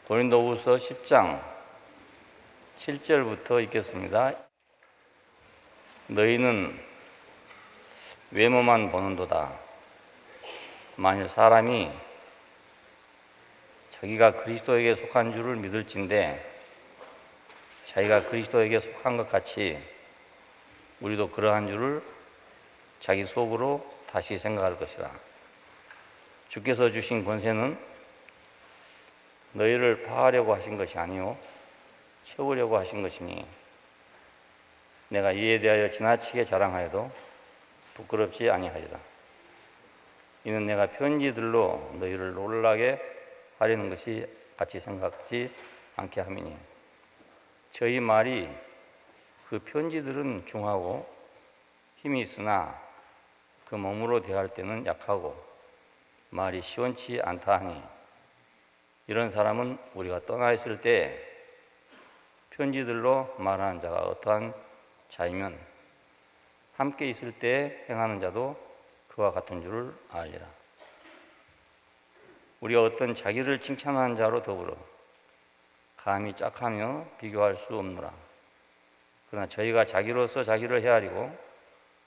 고린도후서 10장 7절부터 읽겠습니다. 너희는 외모만 보는도다. 만일 사람이 자기가 그리스도에게 속한 줄을 믿을진대 자기가 그리스도에게 속한 것 같이 우리도 그러한 줄을 자기 속으로 다시 생각할 것이라. 주께서 주신 권세는 너희를 파하려고 하신 것이 아니요 채우려고 하신 것이니 내가 이에 대하여 지나치게 자랑하여도 부끄럽지 아니하리라. 이는 내가 편지들로 너희를 놀라게 하려는 것이 같이 생각지 않게 함이니 저희 말이 그 편지들은 중하고 힘이 있으나 그 몸으로 대할 때는 약하고 말이 시원치 않다 하니 이런 사람은 우리가 떠나 있을 때 편지들로 말하는 자가 어떠한 자이면 함께 있을 때 행하는 자도 그와 같은 줄을 알리라. 우리가 어떤 자기를 칭찬하는 자로 더불어 감히 짝하며 비교할 수 없노라. 그러나 저희가 자기로서 자기를 헤아리고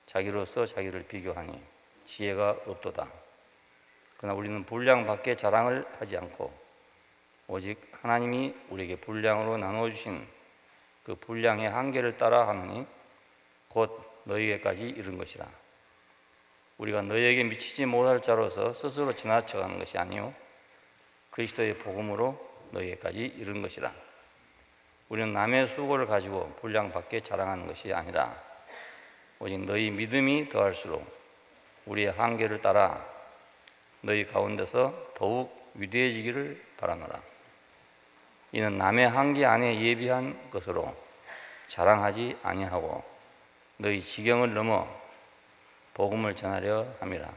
자기로서 자기를 비교하니 지혜가 없도다. 그러나 우리는 분량 밖에 자랑을 하지 않고 오직 하나님이 우리에게 분량으로 나눠주신 그 분량의 한계를 따라 하느니 곧 너희에게까지 이른 것이라. 우리가 너희에게 미치지 못할 자로서 스스로 지나쳐가는 것이 아니요 그리스도의 복음으로 너희에게까지 이른 것이라. 우리는 남의 수고를 가지고 분량 밖에 자랑하는 것이 아니라 오직 너희 믿음이 더할수록 우리의 한계를 따라 너희 가운데서 더욱 위대해지기를 바라노라. 이는 남의 한계 안에 예비한 것으로 자랑하지 아니하고 너희 지경을 넘어 복음을 전하려 함이라.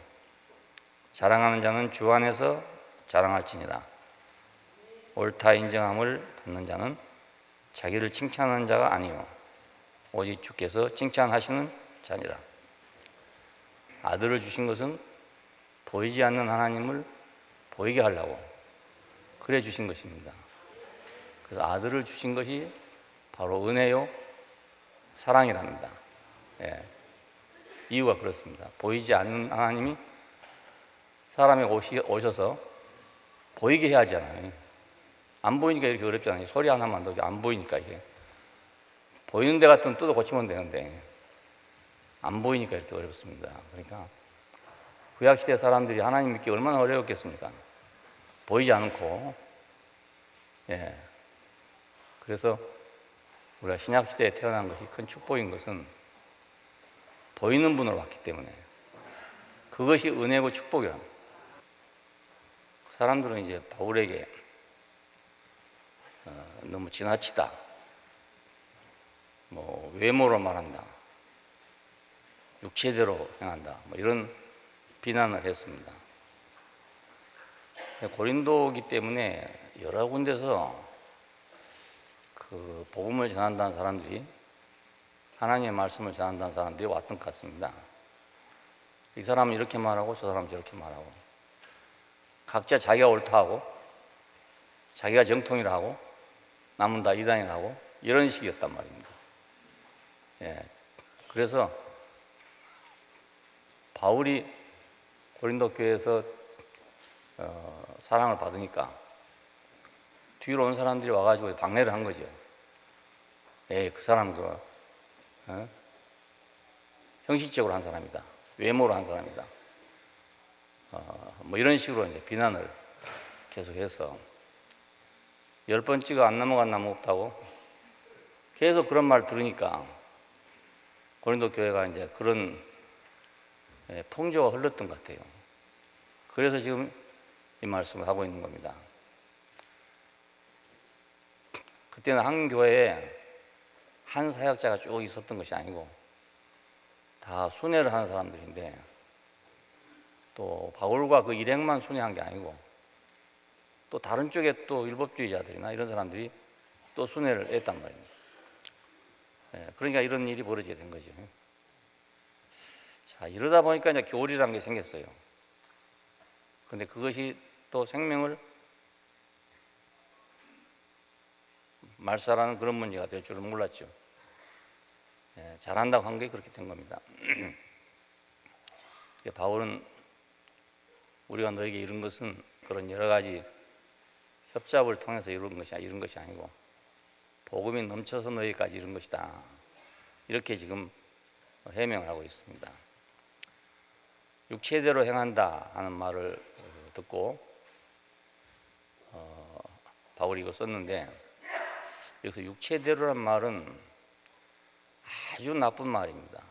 자랑하는 자는 주 안에서 자랑할지니라. 옳다 인정함을 받는 자는 자기를 칭찬하는 자가 아니요 오직 주께서 칭찬하시는 자니라. 아들을 주신 것은 보이지 않는 하나님을 보이게 하려고 그래 주신 것입니다. 그래서 아들을 주신 것이 바로 은혜요 사랑이랍니다. 예. 이유가 그렇습니다. 보이지 않는 하나님이 사람에 오셔서 보이게 해야 하잖아요. 안 보이니까 이렇게 어렵잖아요. 소리 하나만 더 안 보이니까 이게 보이는 데 같으면 뜯어 고치면 되는데 안 보이니까 이렇게 어렵습니다. 그러니까 구약시대 사람들이 하나님 믿기 얼마나 어려웠겠습니까? 보이지 않고. 예. 그래서 우리가 신약시대에 태어난 것이 큰 축복인 것은 보이는 분으로 왔기 때문에 그것이 은혜고 축복이랍니다. 사람들은 이제 바울에게 너무 지나치다, 외모로 말한다, 육체대로 행한다, 이런 비난을 했습니다. 고린도이기 때문에 여러 군데서 그 복음을 전한다는 사람들이 하나님의 말씀을 전한다는 사람들이 왔던 것 같습니다. 이 사람은 이렇게 말하고 저 사람은 저렇게 말하고 각자 자기가 옳다 하고 자기가 정통이라 하고 남은 다 이단이라 하고 이런 식이었단 말입니다. 예. 그래서 바울이 고린도 교회에서 사랑을 받으니까 뒤로 온 사람들이 와가지고 방해를 한 거죠. 그 사람 형식적으로 한 사람이다. 외모로 한 사람이다. 이런 식으로 이제 비난을 계속해서 10번 안 넘어간 나무 없다고 계속 그런 말 들으니까 고린도 교회가 이제 그런 풍조가 흘렀던 것 같아요. 그래서 지금 이 말씀을 하고 있는 겁니다. 그때는 한 교회에 한 사역자가 쭉 있었던 것이 아니고 다 순회를 하는 사람들인데 또 바울과 그 일행만 순회한 게 아니고 또 다른 쪽에 또 율법주의자들이나 이런 사람들이 또 순회를 했단 말입니다. 그러니까 이런 일이 벌어지게 된 거죠. 자, 이러다 보니까 이제 교리라는 게 생겼어요. 근데 그것이 또 생명을 말살하는 그런 문제가 될 줄은 몰랐죠. 잘한다고 한 게 그렇게 된 겁니다. 바울은 우리가 너에게 이룬 것은 그런 여러 가지 협잡을 통해서 이룬 것이 아니고 복음이 넘쳐서 너희까지 이룬 것이다. 이렇게 지금 해명을 하고 있습니다. 육체대로 행한다 하는 말을 듣고 바울이 이거 썼는데, 여기서 육체대로란 말은 아주 나쁜 말입니다.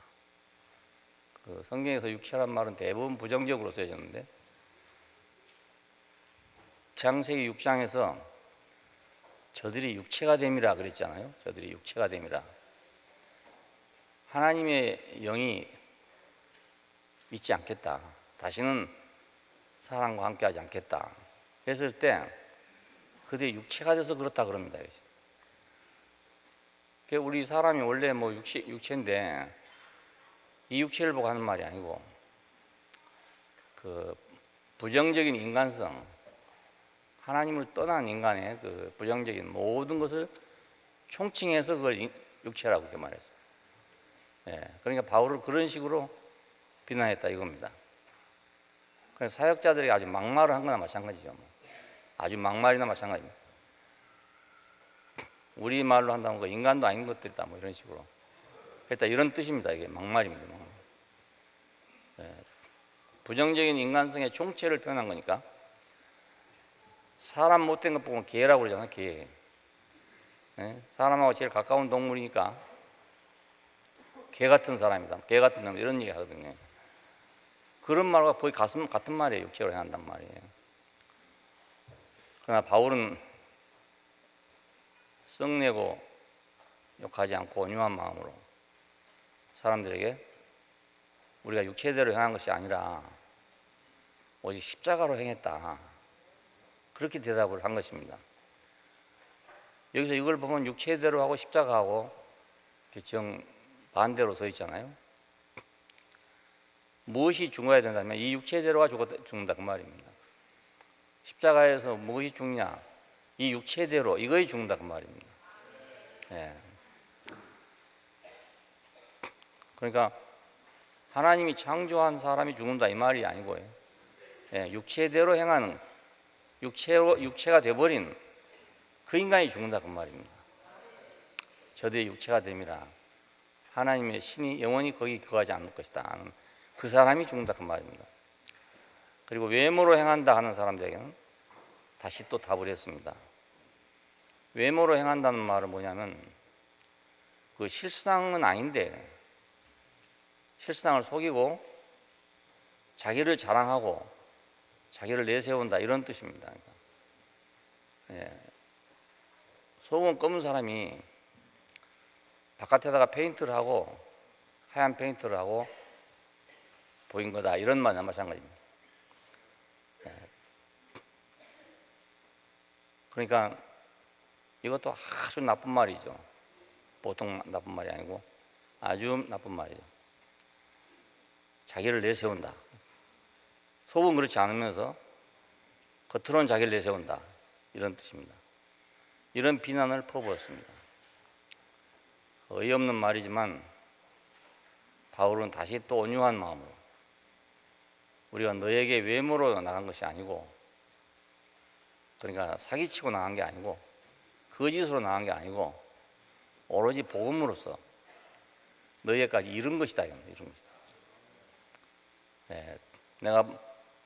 그 성경에서 육체란 말은 대부분 부정적으로 쓰여졌는데, 창세기 6장에서 저들이 육체가 됨이라 그랬잖아요. 저들이 육체가 됨이라. 하나님의 영이 있지 않겠다. 다시는 사람과 함께하지 않겠다. 했을 때 그들이 육체가 돼서 그렇다 그럽니다. 우리 사람이 원래 뭐 육체인데 이 육체를 보고 하는 말이 아니고 그 부정적인 인간성, 하나님을 떠난 인간의 그 부정적인 모든 것을 총칭해서 그걸 육체라고 이렇게 말했어요. 그러니까 바울을 그런 식으로 비난했다 이겁니다. 그래서 사역자들이 아주 막말을 한 거나 마찬가지죠. 아주 막말이나 마찬가지입니다. 우리 말로 한다면 그 인간도 아닌 것들이다 뭐 이런 식으로 했다 이런 뜻입니다. 이게 막말입니다. 부정적인 인간성의 총체를 표현한 거니까. 사람 못된 것 보면 개라고 그러잖아요. 개. 사람하고 제일 가까운 동물이니까 개 같은 사람이다. 개 같은 놈 이런 얘기 하거든요. 그런 말과 거의 같은 말이에요. 육체로 행한단 말이에요. 그러나 바울은 썩내고 욕하지 않고 온유한 마음으로 사람들에게 우리가 육체대로 행한 것이 아니라 오직 십자가로 행했다. 그렇게 대답을 한 것입니다. 여기서 이걸 보면 육체대로 하고 십자가하고 정반대로 서 있잖아요. 무엇이 죽어야 된다면 이 육체대로가 죽는다 그 말입니다. 십자가에서 무엇이 죽냐? 이 육체대로 이것이 죽는다 그 말입니다. 그러니까 하나님이 창조한 사람이 죽는다 이 말이 아니고요. 육체대로 행하는 육체가 돼버린 그 인간이 죽는다 그 말입니다. 저들의 육체가 됨이라 하나님의 신이 영원히 거기 거하지 않을 것이다. 그 사람이 죽는다 그 말입니다. 그리고 외모로 행한다 하는 사람들에게는 다시 또 답을 했습니다. 외모로 행한다는 말은 뭐냐면 그 실상은 아닌데 실상을 속이고 자기를 자랑하고 자기를 내세운다 이런 뜻입니다. 속은 검은 사람이 바깥에다가 페인트를 하고 하얀 페인트를 하고 보인 거다 이런 말이나 마찬가지입니다. 그러니까 이것도 아주 나쁜 말이죠. 보통 나쁜 말이 아니고 아주 나쁜 말이죠. 자기를 내세운다. 속은 그렇지 않으면서 겉으로는 자기를 내세운다. 이런 뜻입니다. 이런 비난을 퍼부었습니다. 어이없는 말이지만 바울은 다시 또 온유한 마음으로 우리가 너에게 외모로 나간 것이 아니고 그러니까 사기치고 나간 게 아니고 거짓으로 나간 게 아니고 오로지 복음으로써 너희에게까지 이룬 것이다. 이룬 것이다. 내가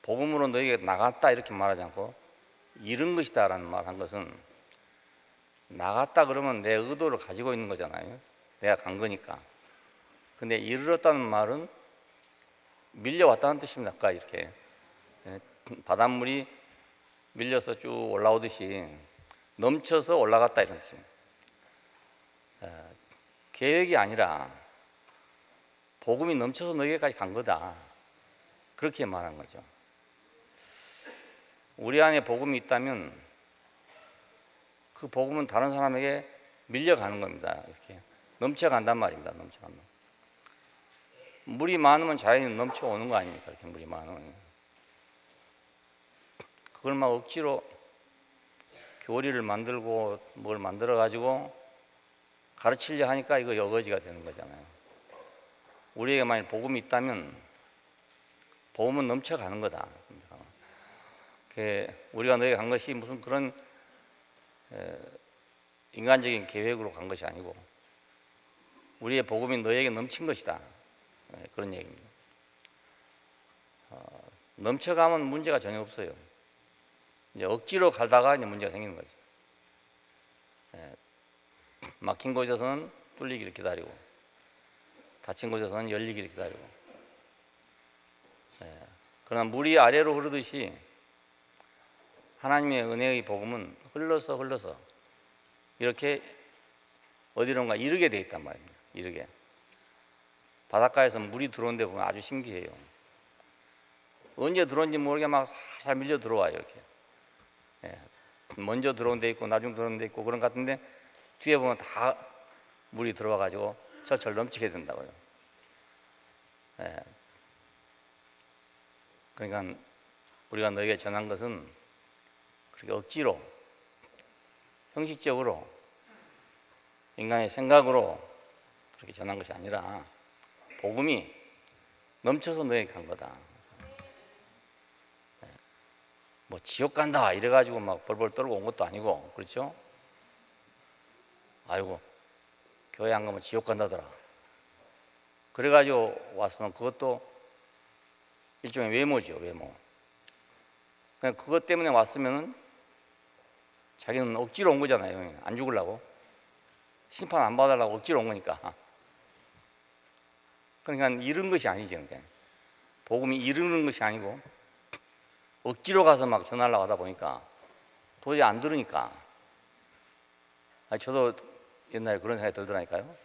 복음으로 너희에게 나갔다 이렇게 말하지 않고 이룬 것이다 라는 말 한 것은 나갔다 그러면 내 의도를 가지고 있는 거잖아요. 내가 간 거니까. 근데 이르렀다는 말은 밀려왔다는 뜻입니다. 아까 이렇게 바닷물이 밀려서 쭉 올라오듯이 넘쳐서 올라갔다 이런 뜻입니다. 계획이 아니라 복음이 넘쳐서 너희에게까지 간 거다. 그렇게 말한 거죠. 우리 안에 복음이 있다면 그 복음은 다른 사람에게 밀려가는 겁니다. 이렇게 넘쳐간단 말입니다. 넘쳐간다. 물이 많으면 자연히 넘쳐오는 거 아닙니까? 이렇게 물이 많으면. 그걸 막 억지로 교리를 만들고 뭘 만들어 가지고 가르치려 하니까 이거 여거지가 되는 거잖아요. 우리에게 만약 복음이 있다면 복음은 넘쳐가는 거다. 우리가 너에게 간 것이 무슨 그런 인간적인 계획으로 간 것이 아니고 우리의 복음이 너에게 넘친 것이다. 그런 얘기입니다. 넘쳐가면 문제가 전혀 없어요. 이제 억지로 가다가 이제 문제가 생기는 거죠. 막힌 곳에서는 뚫리기를 기다리고 닫힌 곳에서는 열리기를 기다리고. 그러나 물이 아래로 흐르듯이 하나님의 은혜의 복음은 흘러서 이렇게 어디론가 이르게 돼 있단 말입니다. 이르게. 바닷가에서 물이 들어오는 데 보면 아주 신기해요. 언제 들어온지 모르게 막 잘 밀려 들어와요. 이렇게. 먼저 들어온 데 있고 나중 들어온 데 있고 그런 것 같은데 뒤에 보면 다 물이 들어와 가지고 철철 넘치게 된다고요. 그러니까 우리가 너에게 전한 것은 그렇게 억지로 형식적으로 인간의 생각으로 그렇게 전한 것이 아니라 복음이 넘쳐서 너에게 간 거다. 뭐 지옥 간다 이래가지고 막 벌벌 떨고 온 것도 아니고, 그렇죠? 아이고 교회 안 가면 지옥 간다더라. 그래가지고 왔으면 그것도 일종의 외모죠, 외모. 그냥 그것 때문에 왔으면은 자기는 억지로 온 거잖아요. 안 죽으려고. 심판 안 받으려고 억지로 온 거니까. 그러니까 이른 것이 아니죠. 그러니까. 복음이 이르는 것이 아니고 억지로 가서 막 전하려고 하다 보니까 도저히 안 들으니까. 저도 옛날에 그런 생각이 들더라니까요.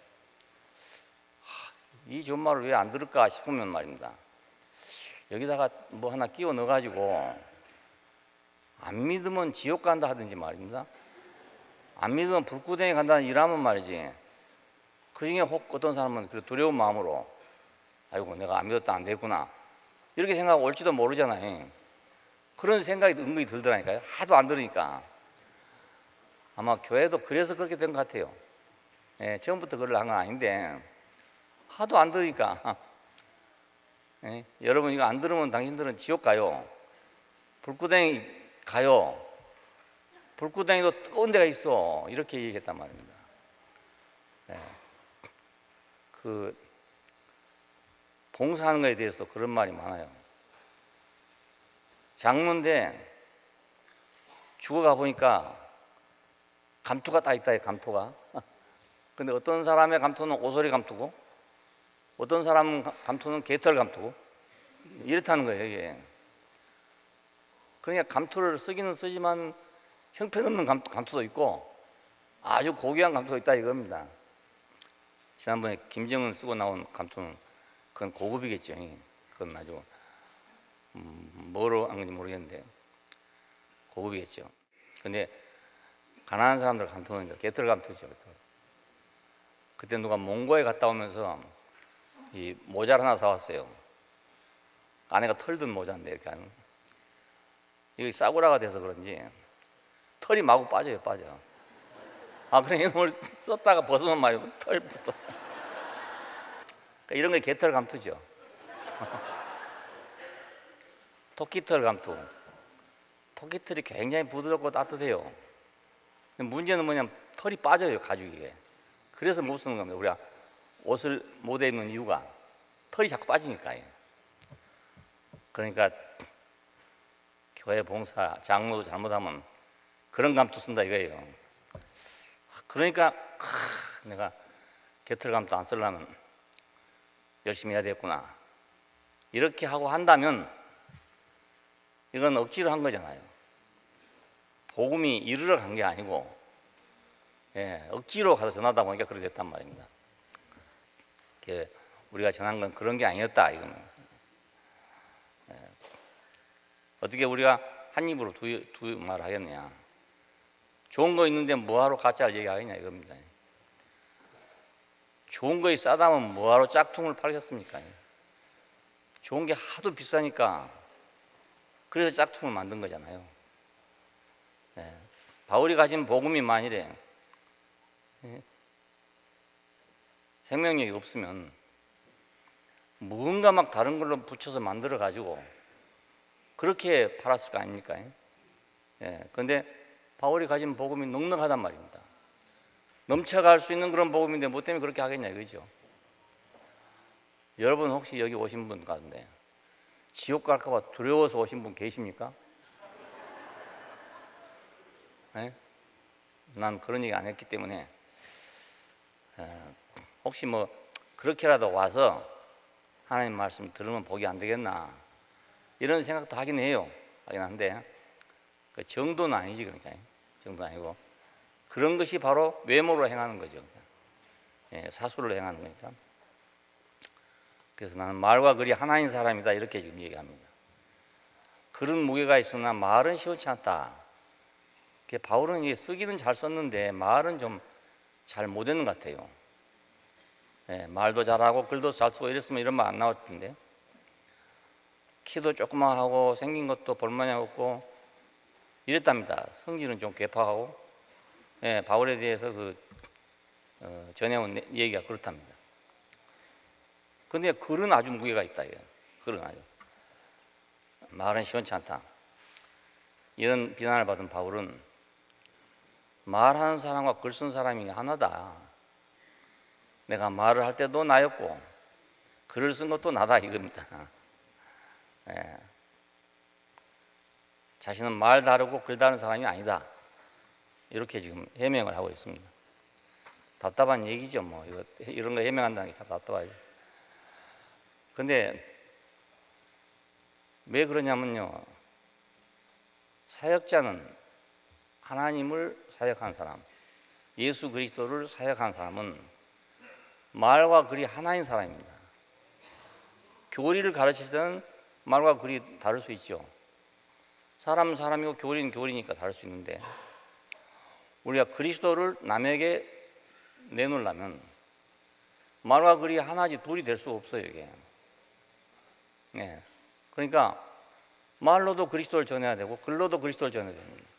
이 좋은 말을 왜 안 들을까 싶으면 말입니다. 여기다가 뭐 하나 끼워 넣어가지고 안 믿으면 지옥 간다 하든지 말입니다. 안 믿으면 불구덩이 간다는 일하면 말이지. 그 중에 혹 어떤 사람은 그 두려운 마음으로 아이고 내가 안 믿었다 안 됐구나 이렇게 생각하고 올지도 모르잖아요. 그런 생각이 은근히 들더라니까요. 하도 안 들으니까. 아마 교회도 그래서 그렇게 된 것 같아요. 처음부터 그걸 한 건 아닌데 하도 안 들으니까. 여러분 이거 안 들으면 당신들은 지옥 가요. 불구덩이 가요. 불구덩이도 뜨거운 데가 있어. 이렇게 얘기했단 말입니다. 그 봉사하는 것에 대해서도 그런 말이 많아요. 장로인데 죽어가 보니까 감투가 딱 있다, 감투가. 근데 어떤 사람의 감투는 오소리 감투고 어떤 사람 감투는 개털 감투고 이렇다는 거예요, 이게. 그러니까 감투를 쓰기는 쓰지만 형편없는 감투도 있고 아주 고귀한 감투도 있다 이겁니다. 지난번에 김정은 쓰고 나온 감투는 그건 고급이겠죠. 그건 아주 뭐로 한 건지 모르겠는데 고급이겠죠. 근데 가난한 사람들 감투는 이제 개털 감투죠. 그때 누가 몽고에 갔다 오면서 이 모자를 하나 사왔어요. 안에가 털 든 모자인데 이렇게 하는. 이게 싸구라가 돼서 그런지 털이 마구 빠져요, 빠져. 그래 이걸 썼다가 벗으면 말이고 털 붙어. 그러니까 이런 게 개털 감투죠. 토끼털 감투. 토끼털이 굉장히 부드럽고 따뜻해요. 문제는 뭐냐면 털이 빠져요, 가죽이. 그래서 못 쓰는 겁니다. 우리가 옷을 못 입는 이유가 털이 자꾸 빠지니까. 그러니까 교회 봉사, 장로도 잘못하면 그런 감투 쓴다 이거예요. 그러니까 내가 개털 감투 안 쓰려면 열심히 해야 되겠구나. 이렇게 하고 한다면 이건 억지로 한 거잖아요. 복음이 이르러 간 게 아니고 억지로 가서 전하다 보니까 그렇게 됐단 말입니다. 우리가 전한 건 그런 게 아니었다 이거는. 어떻게 우리가 한 입으로 두 말을 하겠냐. 좋은 거 있는데 뭐하러 가짜를 얘기하겠냐 이겁니다. 좋은 거에 싸다면 뭐하러 짝퉁을 팔겠습니까? 좋은 게 하도 비싸니까 그래서 짝퉁을 만든 거잖아요. 바울이 가진 복음이 만일에 생명력이 없으면 무언가 막 다른 걸로 붙여서 만들어 가지고 그렇게 팔았을 거 아닙니까? 그런데 바울이 가진 복음이 넉넉하단 말입니다. 넘쳐갈 수 있는 그런 복음인데 뭐 때문에 그렇게 하겠냐 이거죠. 여러분 혹시 여기 오신 분 가운데 지옥 갈까 봐 두려워서 오신 분 계십니까? 난 그런 얘기 안 했기 때문에 혹시 뭐 그렇게라도 와서 하나님 말씀 들으면 복이 안 되겠나 이런 생각도 하긴 해요. 하긴 한데 그 정도는 아니지. 그러니까 정도 아니고 그런 것이 바로 외모로 행하는 거죠. 사수를 행하는 거니까. 그래서 나는 말과 글이 하나인 사람이다 이렇게 지금 얘기합니다. 글은 무게가 있으나 말은 시원치 않다. 바울은 이게 쓰기는 잘 썼는데 말은 좀 잘 못했는 것 같아요. 말도 잘하고 글도 잘 쓰고 이랬으면 이런 말 안 나올 텐데 키도 조그마하고 생긴 것도 볼만이 없고 이랬답니다. 성질은 좀 괴팍하고 바울에 대해서 전해온 얘기가 그렇답니다. 근데 글은 아주 무게가 있다. 글은 아주 말은 시원치 않다. 이런 비난을 받은 바울은 말하는 사람과 글 쓴 사람이 하나다. 내가 말을 할 때도 나였고 글을 쓴 것도 나다 이겁니다. 자신은 말 다르고 글 다른 사람이 아니다. 이렇게 지금 해명을 하고 있습니다. 답답한 얘기죠. 뭐 이런 거 해명한다는 게 참 답답하죠. 근데 왜 그러냐면요. 사역자는 하나님을 사역한 사람, 예수 그리스도를 사역한 사람은 말과 글이 하나인 사람입니다. 교리를 가르칠 때는 말과 글이 다를 수 있죠. 사람은 사람이고 교리는 교리니까 다를 수 있는데 우리가 그리스도를 남에게 내놓으려면 말과 글이 하나지 둘이 될 수가 없어요. 이게. 그러니까 말로도 그리스도를 전해야 되고 글로도 그리스도를 전해야 됩니다.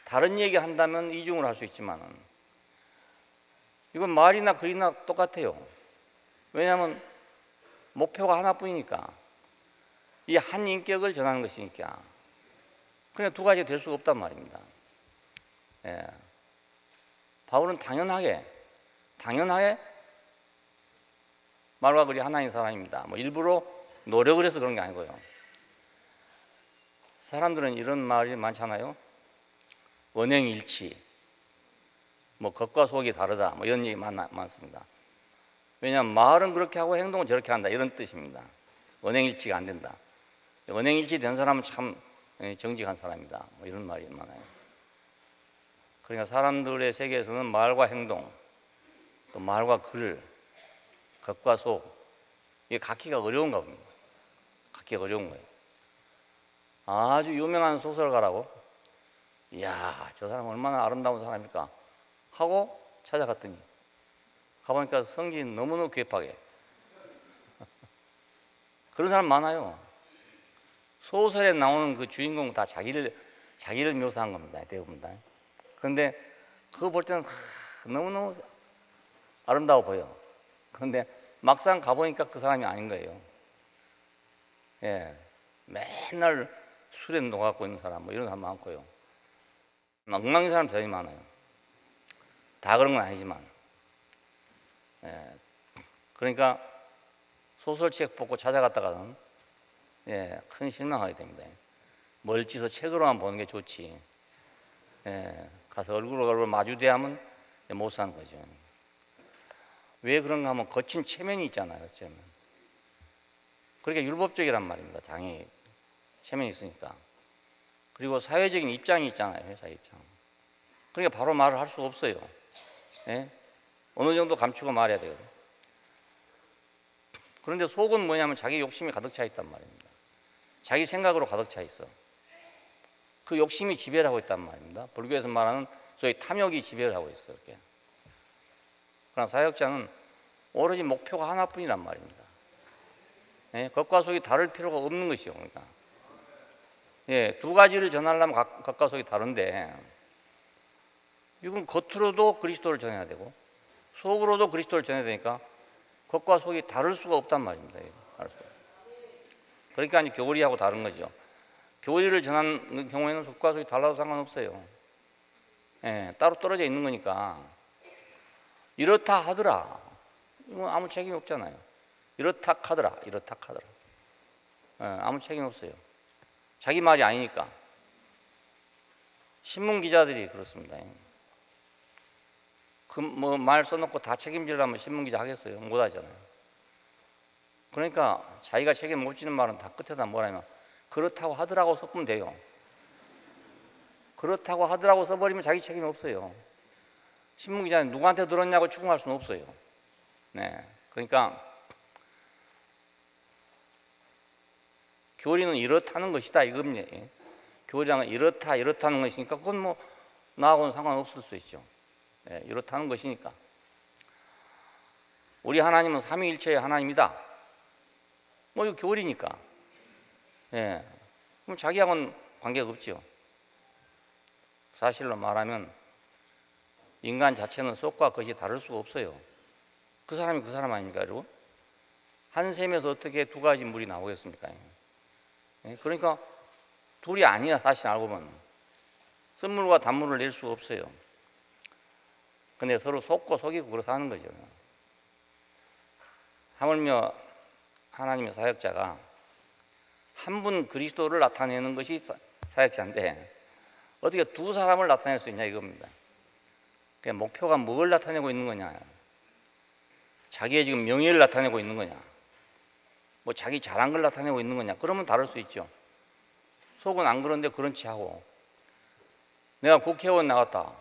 다른 얘기 한다면 이중을 할 수 있지만 이건 말이나 글이나 똑같아요. 왜냐하면 목표가 하나뿐이니까 이 한 인격을 전하는 것이니까 그냥 두 가지가 될 수가 없단 말입니다. 바울은 당연하게 말과 글이 하나인 사람입니다. 뭐 일부러 노력을 해서 그런 게 아니고요. 사람들은 이런 말이 많잖아요. 언행일치, 뭐 겉과 속이 다르다, 뭐 이런 얘기 많습니다. 왜냐하면 말은 그렇게 하고 행동은 저렇게 한다 이런 뜻입니다. 언행일치가 안 된다. 언행일치 된 사람은 참 정직한 사람이다. 뭐 이런 말이 많아요. 그러니까 사람들의 세계에서는 말과 행동, 또 말과 글, 겉과 속 이게 갖기가 어려운가 봅니다. 갖기가 어려운 거예요. 아주 유명한 소설가라고 이야, 저 사람 얼마나 아름다운 사람일까 하고 찾아갔더니 가보니까 성질이 너무너무 괴팍해. 그런 사람 많아요. 소설에 나오는 그 주인공 다 자기를 묘사한 겁니다. 대부분 다. 그런데 그거 볼 때는 너무너무 아름다워 보여. 그런데 막상 가보니까 그 사람이 아닌 거예요. 맨날 술에 녹아갖고 있는 사람 뭐 이런 사람 많고요. 엉망인 사람 되게 많아요. 다 그런 건 아니지만. 그러니까 소설책 보고 찾아갔다가는 큰 실망하게 됩니다. 멀찌서 책으로만 보는 게 좋지. 가서 얼굴 마주대야 하면 못 사는 거죠. 왜 그런가 하면 거친 체면이 있잖아요. 어쩌면. 그렇게 율법적이란 말입니다. 당연히 체면이 있으니까. 그리고 사회적인 입장이 있잖아요. 회사 입장. 그러니까 바로 말을 할 수가 없어요. 어느 정도 감추고 말해야 되거든요. 그런데 속은 뭐냐면 자기 욕심이 가득 차 있단 말입니다. 자기 생각으로 가득 차 있어. 그 욕심이 지배를 하고 있단 말입니다. 불교에서 말하는 소위 탐욕이 지배를 하고 있어요. 이렇게. 그러나 사역자는 오로지 목표가 하나뿐이란 말입니다. 겉과 속이 다를 필요가 없는 것이요. 그러니까. 두 가지를 전하려면 겉과 속이 다른데 이건 겉으로도 그리스도를 전해야 되고 속으로도 그리스도를 전해야 되니까 겉과 속이 다를 수가 없단 말입니다. 다를 수가. 그러니까 이제 교리하고 다른 거죠. 교리를 전하는 경우에는 속과 속이 달라도 상관없어요. 예, 따로 떨어져 있는 거니까. 이렇다 하더라. 이건 아무 책임이 없잖아요. 이렇다 하더라. 이렇다 하더라. 예, 아무 책임 없어요. 자기 말이 아니니까. 신문 기자들이 그렇습니다. 그 뭐 말 써놓고 다 책임지려면 신문 기자 하겠어요? 못 하잖아요. 그러니까 자기가 책임 못 지는 말은 다 끝에다 뭐라면 그렇다고 하더라고 써보면 돼요. 그렇다고 하더라고 써버리면 자기 책임이 없어요. 신문 기자는 누구한테 들었냐고 추궁할 수는 없어요. 네, 그러니까 교리는 이렇다는 것이다 이겁니다. 교리는 이렇다는 것이니까 그건 뭐 나하고는 상관없을 수 있죠. 네, 이렇다는 것이니까. 우리 하나님은 삼위일체의 하나님이다. 뭐 이거 교리니까. 예, 그럼 자기하고는 관계가 없죠. 사실로 말하면 인간 자체는 속과 겉이 다를 수가 없어요. 그 사람이 그 사람 아닙니까, 여러분? 한 샘에서 어떻게 두 가지 물이 나오겠습니까? 예, 그러니까 둘이 아니야, 사실 알고 보면. 쓴물과 단물을 낼 수가 없어요. 근데 서로 속고 속이고 그래서 하는 거죠. 하물며 하나님의 사역자가 한 분 그리스도를 나타내는 것이 사역자인데 어떻게 두 사람을 나타낼 수 있냐 이겁니다. 그러니까 목표가 뭘 나타내고 있는 거냐, 자기의 지금 명예를 나타내고 있는 거냐, 뭐 자기 잘한 걸 나타내고 있는 거냐, 그러면 다를 수 있죠. 속은 안 그런데 그런 치 하고 내가 국회의원 나갔다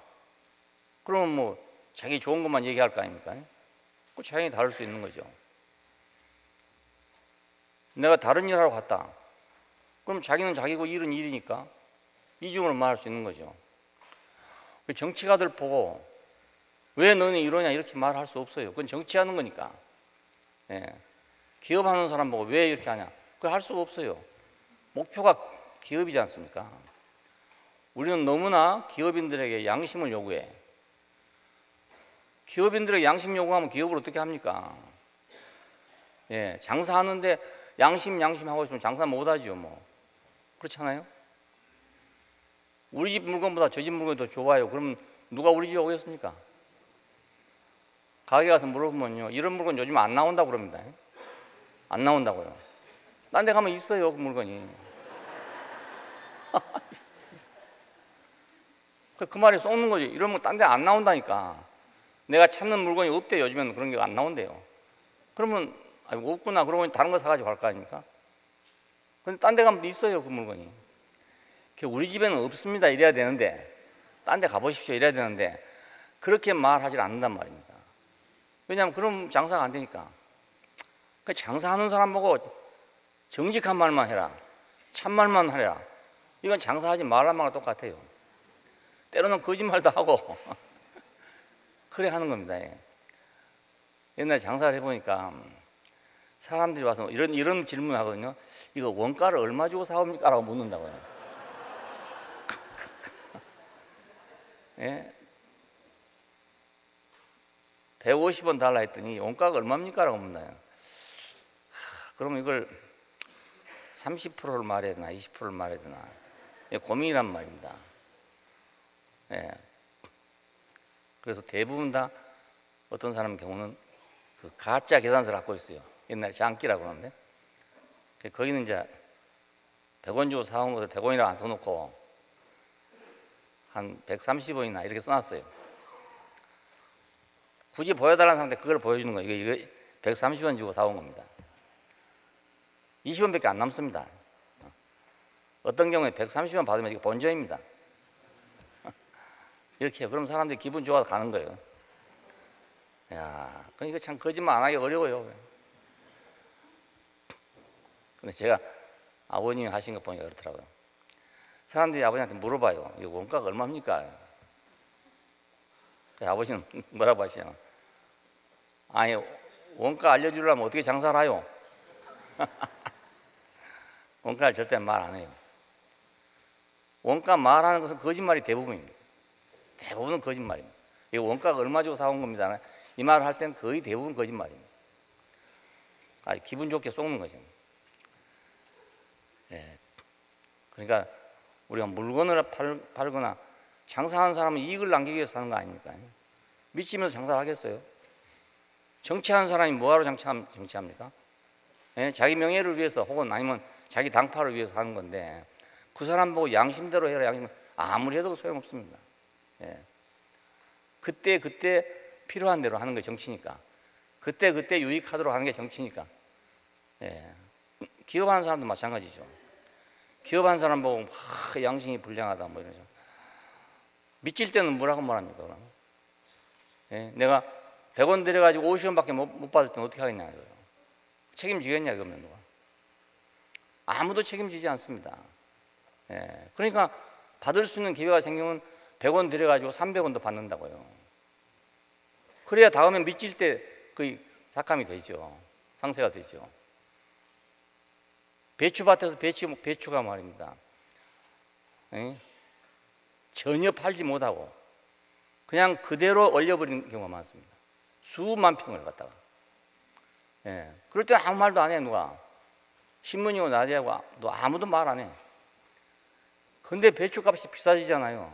그러면 뭐 자기 좋은 것만 얘기할 거 아닙니까? 그 자연히 다를 수 있는 거죠. 내가 다른 일 하러 갔다 그럼 자기는 자기고 일은 일이니까 이중으로 말할 수 있는 거죠. 정치가들 보고 왜 너는 이러냐 이렇게 말할 수 없어요. 그건 정치하는 거니까. 예. 기업하는 사람 보고 왜 이렇게 하냐 그걸 할 수가 없어요. 목표가 기업이지 않습니까? 우리는 너무나 기업인들에게 양심을 요구해. 기업인들에게 양심 요구하면 기업을 어떻게 합니까? 예, 장사하는데 양심 하고 있으면 장사 못하죠. 뭐 그렇잖아요. 우리 집 물건보다 저 집 물건이 더 좋아요. 그러면 누가 우리 집에 오겠습니까? 가게 가서 물어보면요, 이런 물건 요즘 안 나온다고 그럽니다. 안 나온다고요. 딴 데 가면 있어요, 그 물건이. 그 말이 쏘는 거지. 이러면 딴 데 안 나온다니까. 내가 찾는 물건이 없대. 요즘에는 그런 게 안 나온대요. 그러면 없구나. 그러면 다른 거 사가지고 갈 거 아닙니까? 근데 딴 데 가면 있어요, 그 물건이. 우리 집에는 없습니다 이래야 되는데, 딴 데 가보십시오 이래야 되는데 그렇게 말하지 않는단 말입니다. 왜냐하면 그럼 장사가 안 되니까. 그 장사하는 사람 보고 정직한 말만 해라, 참말만 하라, 이건 장사하지 말란 말과 똑같아요. 때로는 거짓말도 하고 그래 하는 겁니다. 옛날에 장사를 해보니까 사람들이 와서 이런 질문을 하거든요. 이거 원가를 얼마 주고 사옵니까? 라고 묻는다고요. 예? 150원 달라 했더니 원가가 얼마입니까? 라고 묻나요. 그러면 이걸 30%를 말해야 되나 20%를 말해야 되나 고민이란 말입니다. 예. 그래서 대부분 다 어떤 사람 경우는 그 가짜 계산서를 갖고 있어요. 옛날에 장기라고 그러는데 거기는 이제 100원 주고 사온 것을 100원이라고 안 써놓고 한 130원이나 이렇게 써놨어요. 굳이 보여달라는 사람한테 그걸 보여주는 거예요. 이거 130원 주고 사온 겁니다. 20원밖에 안 남습니다. 어떤 경우에 130원 받으면 이게 본전입니다. 이렇게 그럼 사람들이 기분 좋아서 가는 거예요. 야, 그러니까 참 거짓말 안 하기 어려워요. 근데 제가 아버님이 하신 거 보니까 그렇더라고요. 사람들이 아버지한테 물어봐요. 이거 원가가 얼마입니까? 아버지는 뭐라고 하시냐면, 아니 원가 알려주려면 어떻게 장사를 해요? 원가를 절대 말 안 해요. 원가 말하는 것은 거짓말이 대부분입니다. 대부분은 거짓말입니다. 이 원가가 얼마 주고 사온 겁니다. 이 말을 할 때는 거의 대부분 거짓말입니다. 아주 기분 좋게 쏘는 거죠. 예. 그러니까 우리가 물건을 팔거나 장사하는 사람은 이익을 남기기 위해서 하는 거 아닙니까? 미치면서 장사를 하겠어요? 정치하는 사람이 뭐하러 정치합니까? 예? 자기 명예를 위해서 혹은 아니면 자기 당파를 위해서 하는 건데 그 사람 보고 양심대로 해라. 양심 아무리 해도 소용없습니다. 예. 그때 필요한 대로 하는 게 정치니까. 그때 유익하도록 하는 게 정치니까. 예. 기업하는 사람도 마찬가지죠. 기업하는 사람 보고 양심이 불량하다 뭐 이러죠. 미칠 때는 뭐라고 말합니까? 그럼? 예. 내가 100원 들여가지고 50원밖에 못 받을 때는 어떻게 하겠냐 이거예요. 책임지겠냐 이거면 누가? 아무도 책임지지 않습니다. 예. 그러니까 받을 수 있는 기회가 생기면 100원 들여가지고 300원도 받는다고요. 그래야 다음에 미칠 때 그 삭감이 되죠. 상세가 되죠. 배추밭에서 배추가 말입니다. 에? 전혀 팔지 못하고 그냥 그대로 얼려버리는 경우가 많습니다. 수만 평을 갖다가. 예. 그럴 때는 아무 말도 안 해, 누가. 신문이고 라디오고 너 아무도 말 안 해. 근데 배추값이 비싸지잖아요.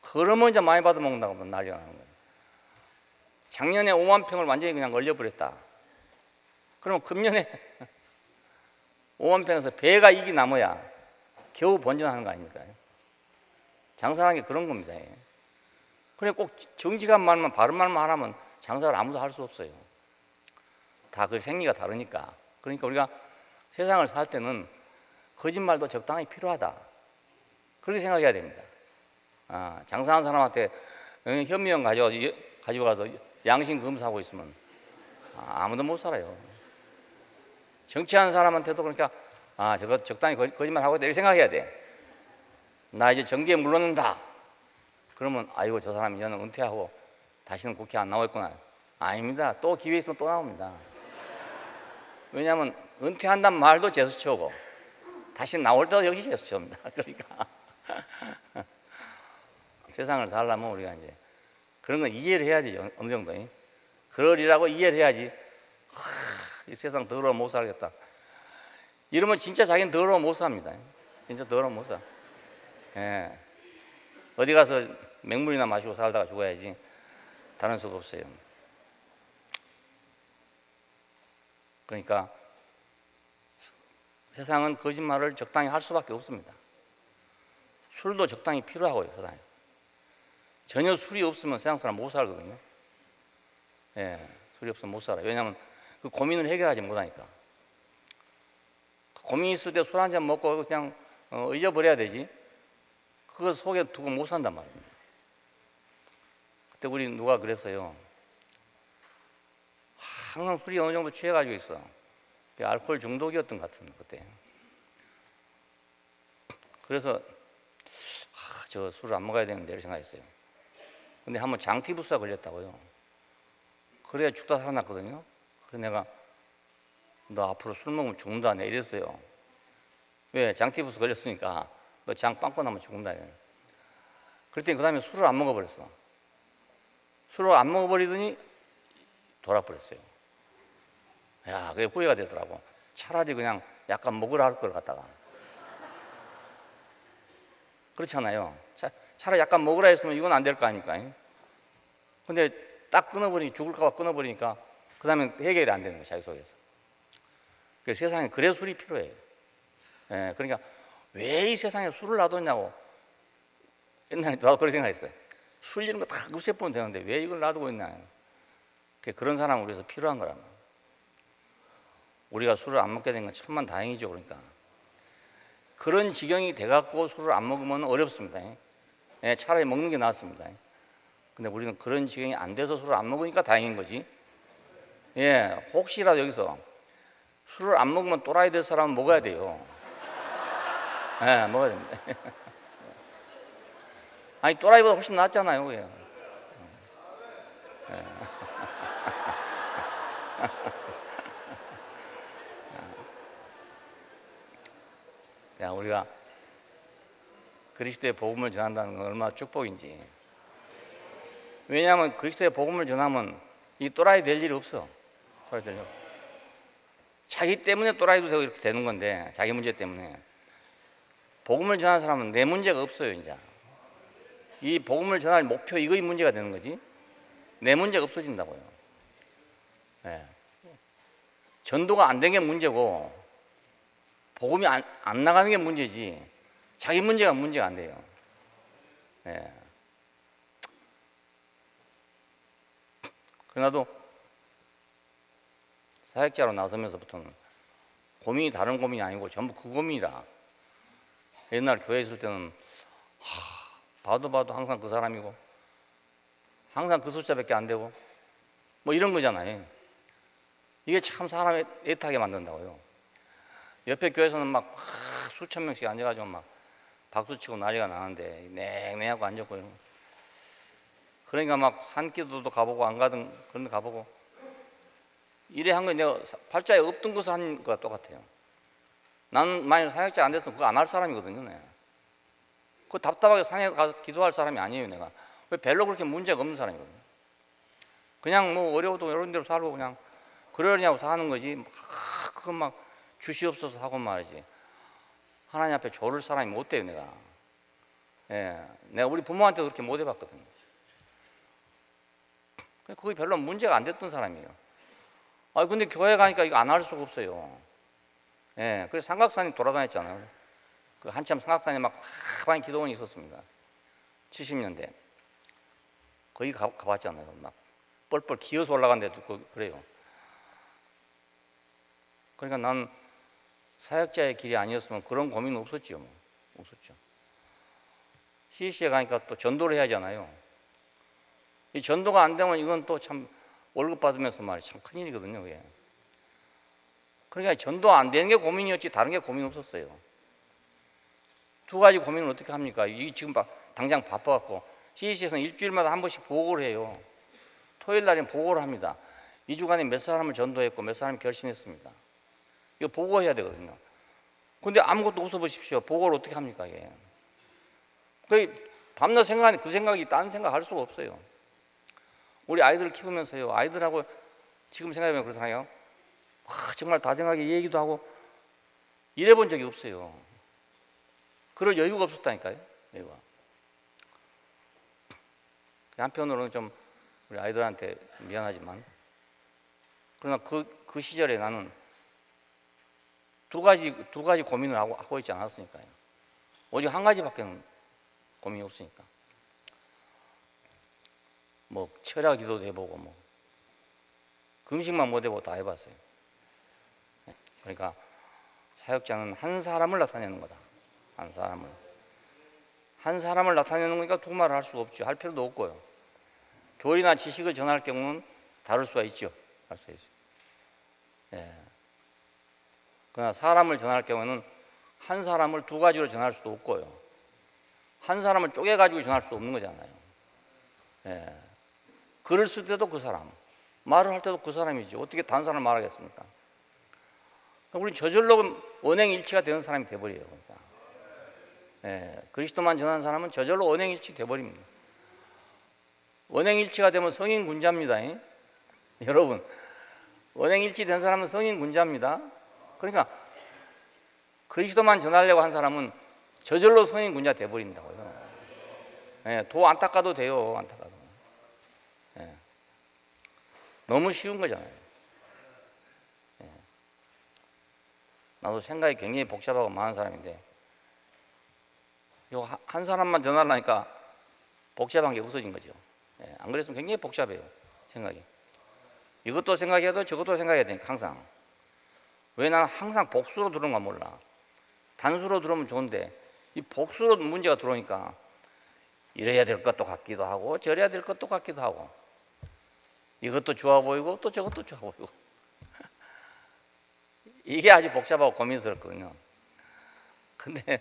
그러면 이제 많이 받아 먹는다고 난리가 나는 거예요. 작년에 5만 평을 완전히 그냥 얼려버렸다. 그러면 금년에 5만 평에서 배가 이익이 남아야 겨우 번전하는 거 아닙니까? 장사하는 게 그런 겁니다. 그래 꼭 정직한 말만 바른 말만 하라면 장사를 아무도 할 수 없어요. 다 그 생리가 다르니까. 그러니까 우리가 세상을 살 때는 거짓말도 적당히 필요하다. 그렇게 생각해야 됩니다. 장사하는 사람한테 현미경 가지고 가서 양심 검사하고 있으면 아무도 못 살아요. 정치하는 사람한테도 그러니까 저거 적당히 거짓말 하고 있다 이렇게 생각해야 돼. 나 이제 정계에 물러는다. 그러면 아이고 저 사람이 이제는 은퇴하고 다시는 국회 안 나오겠구나. 아닙니다. 또 기회 있으면 또 나옵니다. 왜냐하면 은퇴한다는 말도 제스처고 다시 나올 때도 역시 제스처입니다. 그러니까 세상을 살려면 우리가 이제 그런 건 이해를 해야 되죠. 어느 정도. 그러리라고 이해를 해야지. 이 세상 더러워 못 살겠다. 이러면 진짜 자기는 더러워 못 삽니다. 진짜 더러워 못 사. 예. 어디 가서 맹물이나 마시고 살다가 죽어야지. 다른 수가 없어요. 그러니까 세상은 거짓말을 적당히 할 수밖에 없습니다. 술도 적당히 필요하고요, 세상에. 전혀 술이 없으면 세상 사람 못 살거든요. 예, 술이 없으면 못 살아요. 왜냐하면 그 고민을 해결하지 못하니까. 고민 있을 때 술 한 잔 먹고 그냥 잊어버려야 되지. 그거 속에 두고 못 산단 말입니다. 그때 우리 누가 그랬어요. 항상 술이 어느 정도 취해가지고 있어. 알코올 중독이었던 것 같은 그때. 그래서 저 술을 안 먹어야 되는데 이렇게 생각했어요. 근데 한번 장티부스가 걸렸다고요. 그래야 죽다 살아났거든요. 그래서 내가 너 앞으로 술 먹으면 죽는다 내 이랬어요. 왜? 장티부스 걸렸으니까 너 장 빵꾸 나면 죽는다. 그랬더니 그 다음에 술을 안 먹어버렸어. 술을 안 먹어버리더니 돌아버렸어요. 야, 그게 후회가 되더라고. 차라리 그냥 약간 먹으라 할 걸 갖다가. 그렇잖아요. 차라리 약간 먹으라 했으면 이건 안 될 거 아닙니까? 근데 딱 끊어버리니 죽을까봐 끊어버리니까 그 다음에 해결이 안 되는 거예요, 자기 속에서. 그래서 세상에 그래서 술이 필요해요. 예, 그러니까 왜 이 세상에 술을 놔뒀냐고. 옛날에 나도 그렇게 생각했어요. 술 이런 거 다 없애보면 되는데 왜 이걸 놔두고 있나. 그런 사람을 위해서 필요한 거란 말이에요. 우리가 술을 안 먹게 된 건 천만 다행이죠. 그러니까 그런 지경이 돼갖고 술을 안 먹으면 어렵습니다. 예, 차라리 먹는 게 낫습니다. 근데 우리는 그런 지경이 안 돼서 술을 안 먹으니까 다행인 거지. 예, 혹시라도 여기서 술을 안 먹으면 또라이 될 사람은 먹어야 돼요. 예, 먹어야 됩니다. 아니 또라이보다 훨씬 낫잖아요. 그게. 예. 야, 우리가 그리스도의 복음을 전한다는 건 얼마나 축복인지. 왜냐하면 그리스도의 복음을 전하면 이 또라이 될 일이 없어. 또라이 될 일. 자기 때문에 또라이도 되고 이렇게 되는 건데, 자기 문제 때문에. 복음을 전하는 사람은 내 문제가 없어요, 이제. 이 복음을 전할 목표, 이거의 문제가 되는 거지. 내 문제가 없어진다고요. 예. 전도가 안 된 게 문제고, 복음이 안 나가는 게 문제지, 자기 문제가 안 돼요. 예. 그러나도 사역자로 나서면서부터는 고민이 다른 고민이 아니고 전부 그 고민이라. 옛날 교회에 있을 때는 봐도 항상 그 사람이고 항상 그 숫자밖에 안 되고 뭐 이런 거잖아요. 이게 참 사람 애타게 만든다고요. 옆에 교회에서는 막 수천 명씩 앉아가지고 막 박수치고 난리가 나는데 냉랭하고 앉았고 이런 거. 그러니까 막 산기도도 가보고 안 가던 그런 데 가보고 이래 한 거 내가 팔자에 없던 것을 한 거가 똑같아요. 나는 만약 사역자 안 됐으면 그거 안 할 사람이거든요. 내가. 그 답답하게 산에 가서 기도할 사람이 아니에요. 내가. 왜 별로 그렇게 문제가 없는 사람이거든요. 그냥 뭐 어려워도 이런 대로 살고 그냥 그러려냐고 사는 거지. 그거 막 주시옵소서 하고 말이지. 하나님 앞에 조를 사람이 못 돼요. 내가. 예, 내가 우리 부모한테도 그렇게 못 해봤거든요. 그게 별로 문제가 안 됐던 사람이에요. 근데 교회 가니까 이거 안 할 수가 없어요. 예, 그래서 삼각산이 돌아다녔잖아요. 그 한참 삼각산에 막 많이 기도원이 있었습니다. 70년대. 거기 가봤잖아요. 막 뻘뻘 기어서 올라간데도 그래요. 그러니까 난 사역자의 길이 아니었으면 그런 고민은 없었지요. 뭐. 없었죠. CC에 가니까 또 전도를 해야 하잖아요. 이 전도가 안 되면 이건 또 참 월급 받으면서 말이 참 큰일이거든요. 그게. 그러니까 전도 안 되는 게 고민이었지 다른 게 고민 없었어요. 두 가지 고민을 어떻게 합니까? 이 지금 당장 바빠갖고 CC에서는 일주일마다 한 번씩 보고를 해요. 토요일 날엔 보고를 합니다. 2주간에 몇 사람을 전도했고 몇 사람이 결신했습니다. 이거 보고해야 되거든요. 근데 아무것도 없어보십시오. 보고를 어떻게 합니까? 이게. 밤낮 생각하니 그 생각이 딴 생각 할 수가 없어요. 우리 아이들 키우면서요. 아이들하고 지금 생각해보면 그렇잖아요. 정말 다정하게 얘기도 하고 이래 본 적이 없어요. 그럴 여유가 없었다니까요. 여유가. 한편으로는 좀 우리 아이들한테 미안하지만 그러나 그 시절에 나는 두 가지 고민을 하고 있지 않았으니까요. 오직 한 가지밖에는 고민이 없으니까. 뭐 철야 기도도 해보고 뭐 금식만 못 해보고 다 해봤어요. 그러니까 사역자는 한 사람을 나타내는 거다. 한 사람을 나타내는 거니까 두 말을 할 수가 없죠. 할 필요도 없고요. 교리나 지식을 전할 경우는 다룰 수가 있죠. 할 수 있어요. 예. 그러나 사람을 전할 경우는 한 사람을 두 가지로 전할 수도 없고요. 한 사람을 쪼개가지고 전할 수도 없는 거잖아요. 예. 글을 쓸 때도 그 사람, 말을 할 때도 그 사람이지. 어떻게 다른 사람을 말하겠습니까? 우리 저절로 언행일치가 되는 사람이 돼버려요. 그러니까. 예. 그리스도만 전하는 사람은 저절로 언행일치 돼버립니다. 언행일치가 되면 성인군자입니다. 여러분, 언행일치 된 사람은 성인군자입니다. 그러니까 그리스도만 전하려고 한 사람은 저절로 성인군자 돼버린다고요. 예, 도 안 닦아도 돼요. 안 닦아도. 예. 너무 쉬운 거잖아요. 예. 나도 생각이 굉장히 복잡하고 많은 사람인데 이거 한 사람만 전하려니까 복잡한 게 없어진 거죠. 예. 안 그랬으면 굉장히 복잡해요. 생각이. 이것도 생각해야 돼, 저것도 생각해야 되니까 항상. 왜 나는 항상 복수로 들어온 건 몰라. 단수로 들어오면 좋은데 이 복수로 문제가 들어오니까 이래야 될 것도 같기도 하고 저래야 될 것도 같기도 하고 이것도 좋아 보이고 또 저것도 좋아 보이고 이게 아주 복잡하고 고민스럽거든요. 근데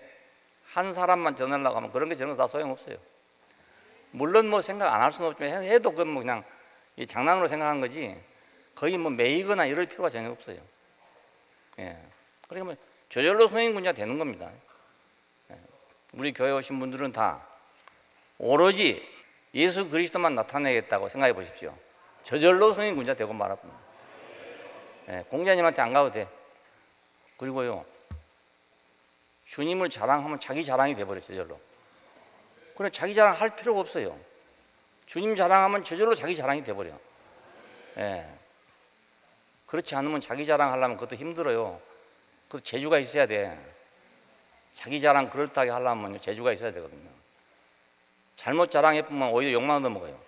한 사람만 전하려고 하면 그런 게 저런 거 다 소용없어요. 물론 뭐 생각 안 할 수는 없지만 해도 그건 뭐 그냥 장난으로 생각한 거지 거의 뭐 매이거나 이럴 필요가 전혀 없어요. 예. 그러니까 뭐 저절로 성인군자 되는 겁니다. 예. 우리 교회 오신 분들은 다 오로지 예수 그리스도만 나타내겠다고 생각해 보십시오. 저절로 성인군자 되고 말할 겁니다. 공자님한테 안 가도 돼. 그리고요, 주님을 자랑하면 자기 자랑이 돼버려요. 저절로. 그래, 자기 자랑 할 필요가 없어요. 주님 자랑하면 저절로 자기 자랑이 돼버려. 그렇지 않으면 자기 자랑 하려면 그것도 힘들어요. 그것도 재주가 있어야 돼. 자기 자랑 그럴듯하게 하려면 재주가 있어야 되거든요. 잘못 자랑해보면 오히려 욕만 얻어먹어요.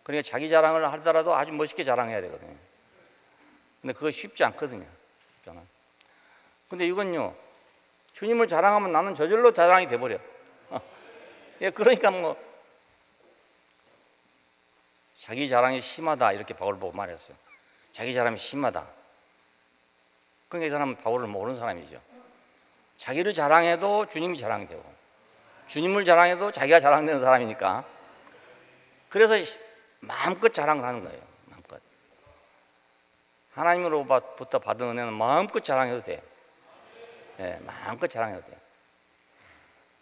그러니까 자기 자랑을 하더라도 아주 멋있게 자랑해야 되거든요. 근데 그거 쉽지 않거든요. 근데 이건요, 주님을 자랑하면 나는 저절로 자랑이 돼버려. 그러니까 뭐 자기 자랑이 심하다 이렇게 바울을 보고 말했어요. 자기 자랑이 심하다. 그러니까 이 사람은 바울을 모르는 사람이죠. 자기를 자랑해도 주님이 자랑이 되고, 주님을 자랑해도 자기가 자랑되는 사람이니까, 그래서 마음껏 자랑을 하는 거예요. 마음껏. 하나님으로부터 받은 은혜는 마음껏 자랑해도 돼요. 마음껏 자랑해도 돼요.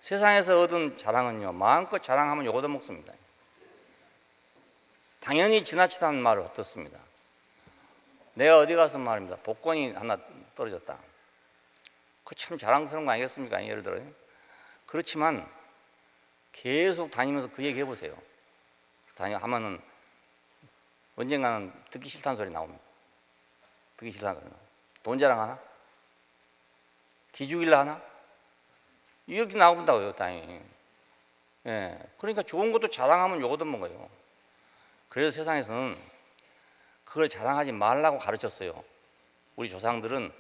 세상에서 얻은 자랑은요, 마음껏 자랑하면 욕 얻어먹습니다. 당연히 지나치다는 말을 어떻습니다. 내가 어디 가서 말입니다. 복권이 하나 떨어졌다. 그 참 자랑스러운 거 아니겠습니까? 예를 들어요. 그렇지만 계속 다니면서 그 얘기 해보세요. 하면은 언젠가는 듣기 싫다는 소리 나옵니다. 듣기 싫다는 소리 나옵니다. 돈 자랑하나? 기죽일라 하나? 이렇게 나온다고요, 당연히. 그러니까 좋은 것도 자랑하면 욕 얻어먹어요. 그래서 세상에서는 그걸 자랑하지 말라고 가르쳤어요. 우리 조상들은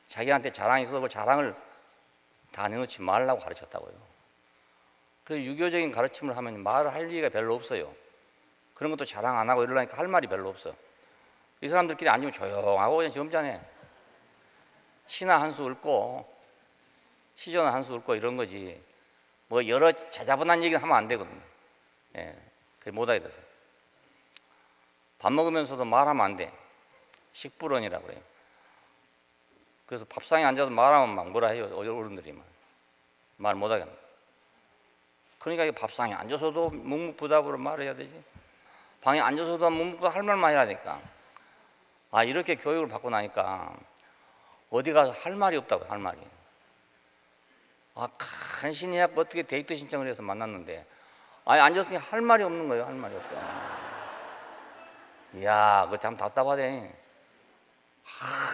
자기한테 자랑이 있어서 그 자랑을 다 내놓지 말라고 가르쳤다고요. 그래서 유교적인 가르침을 하면 말을 할 얘기가 별로 없어요. 그런 것도 자랑 안 하고 이러려니까 할 말이 별로 없어. 이 사람들끼리 앉으면 조용하고 그냥 점잖해. 시나 한 수 읊고 시전 한 수 읊고 이런 거지. 뭐 여러 자자분한 얘기는 하면 안 되거든요. 그게 못하게 돼서. 밥 먹으면서도 말하면 안 돼. 식불언이라고 그래요. 그래서 밥상에 앉아서 말하면 막 뭐라 해요. 어른들이 말 못하게 합니다. 그러니까 이 밥상에 앉아서도 묵묵부답으로 말을 해야 되지. 방에 앉아서도 묵묵부답 할 말만 해야 되니까. 이렇게 교육을 받고 나니까 어디 가서 할 말이 없다고요. 할 말이. 간신히 해갖고 어떻게 데이트 신청을 해서 만났는데 앉았으니 할 말이 없는 거예요. 할 말이 없어. 이야, 그거 참 답답하대.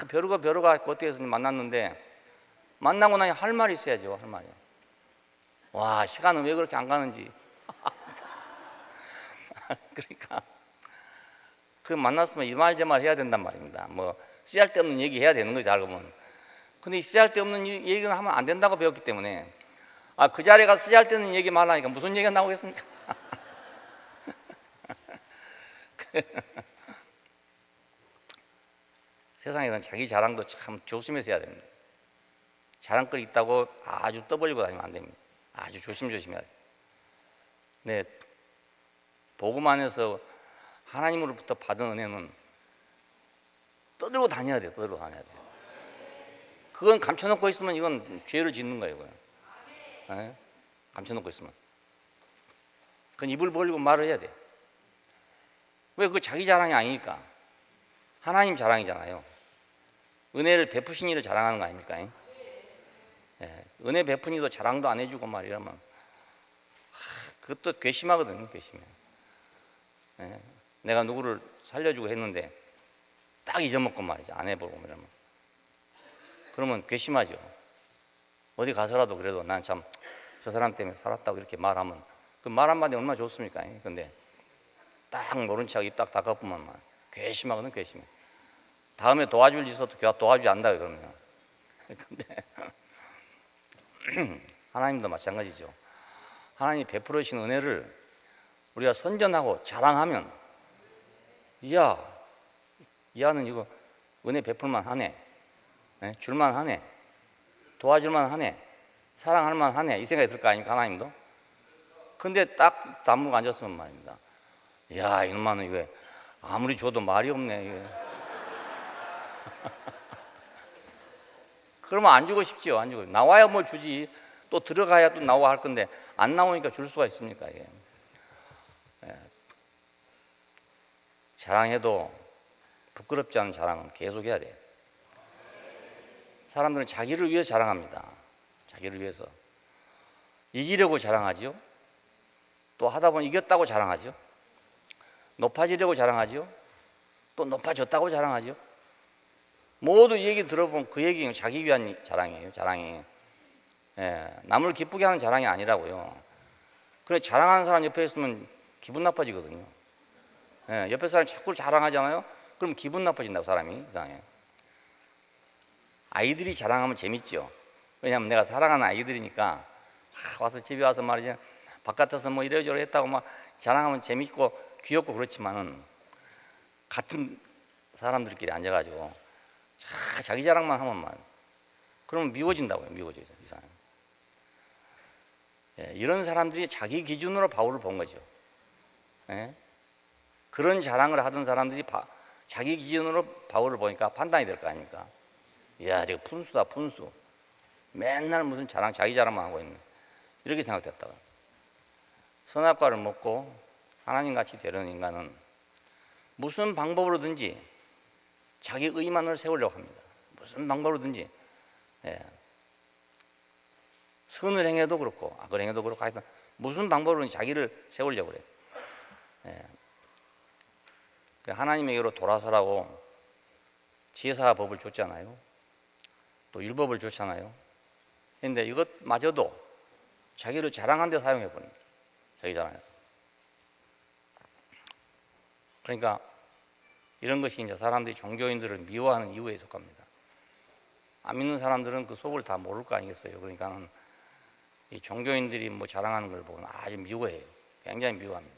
벼루가 어떻게 해서 만났는데 만나고 나니 할 말이 있어야죠. 할 말이. 와, 시간은 왜 그렇게 안 가는지. 그러니까 그 만났으면 이 말 저 말 해야 된단 말입니다. 뭐 쓰잘데없는 얘기 해야 되는 거지, 알고 보면. 근데 이 쓰잘데없는 얘기는 하면 안 된다고 배웠기 때문에 그 자리에 가서 쓰잘데없는 얘기 말하니까 무슨 얘기가 나오겠습니까? 세상에서는 자기 자랑도 참 조심해서 해야 됩니다. 자랑거리 있다고 아주 떠벌리고 다니면 안 됩니다. 아주 조심해야 돼요. 네, 복음 안에서 하나님으로부터 받은 은혜는 떠들고 다녀야 돼요. 떠들고 다녀야 돼요. 그건 감춰놓고 있으면 이건 죄를 짓는 거예요. 그건. 감춰놓고 있으면. 그건 입을 벌리고 말을 해야 돼요. 왜? 그거 자기 자랑이 아니니까. 하나님 자랑이잖아요. 은혜를 베푸신 이를 자랑하는 거 아닙니까? 은혜 베푼 이도 자랑도 안 해주고 말이라면 그것도 괘씸하거든요. 괘씸해. 내가 누구를 살려주고 했는데 딱 잊어먹고 말이죠. 안 해보고 이러면. 그러면 괘씸하죠. 어디 가서라도 그래도 난 참 저 사람 때문에 살았다고 이렇게 말하면 그 말 한마디 얼마나 좋습니까? 근데 딱 모른 척 입 딱 닦아보면 괘씸하거든. 괘씸해. 다음에 도와줄 일 있어도 도와주지 않는다 그러면. 근데 하나님도 마찬가지죠. 하나님이 베풀으신 은혜를 우리가 선전하고 자랑하면 이야, 이하는 이거 은혜 베풀만 하네, 줄만 하네, 도와줄만 하네, 사랑할만 하네, 이 생각이 들 거 아닙니까? 하나님도. 근데 딱 단무가 앉았으면 말입니다. 이야, 이놈아는 이거 아무리 줘도 말이 없네 이게. 그러면 안 주고 싶지요. 안 주고. 나와야 뭘 주지. 또 들어가야 또 나와 할 건데 안 나오니까 줄 수가 있습니까? 이게. 자랑해도 부끄럽지 않은 자랑은 계속해야 돼요. 사람들은 자기를 위해서 자랑합니다. 자기를 위해서. 이기려고 자랑하지요. 또 하다 보니 이겼다고 자랑하죠. 높아지려고 자랑하죠. 또 높아졌다고 자랑하죠. 모두 이 얘기 들어보면 그 얘기는 자기 위한 자랑이에요. 자랑이. 예, 남을 기쁘게 하는 자랑이 아니라고요. 그래 자랑하는 사람 옆에 있으면 기분 나빠지거든요. 예, 옆에 사람이 자꾸 자랑하잖아요. 그럼 기분 나빠진다고 사람이 이상해요. 아이들이 자랑하면 재밌죠. 왜냐하면 내가 사랑하는 아이들이니까 와서 집에 와서 말이지 바깥에서 뭐 이래저래 했다고 막 자랑하면 재밌고 귀엽고 그렇지만은 같은 사람들끼리 앉아가지고 자기 자랑만 하면 말 그러면 미워진다고요. 미워져요. 이상해. 예, 이런 사람들이 자기 기준으로 바울을 본 거죠. 예? 그런 자랑을 하던 사람들이 자기 기준으로 바울을 보니까 판단이 될 거 아닙니까? 이야, 저거 푼수다, 푼수. 맨날 무슨 자랑, 자기 자랑만 하고 있네. 이렇게 생각됐다가 선악과를 먹고 하나님같이 되려는 인간은 무슨 방법으로든지 자기 의만을 세우려고 합니다. 무슨 방법으로든지. 예. 선을 행해도 그렇고 악을 행해도 그렇고 하여튼 무슨 방법으로든지 자기를 세우려고 그래요. 예. 하나님에게로 돌아서라고 지혜사 법을 줬잖아요. 또 율법을 줬잖아요. 그런데 이것마저도 자기를 자랑한 데 사용해버립니다. 자기 자랑. 그러니까 이런 것이 이제 사람들이 종교인들을 미워하는 이유에 속합니다. 안 믿는 사람들은 그 속을 다 모를 거 아니겠어요. 그러니까 이 종교인들이 뭐 자랑하는 걸 보고는 아주 미워해요. 굉장히 미워합니다.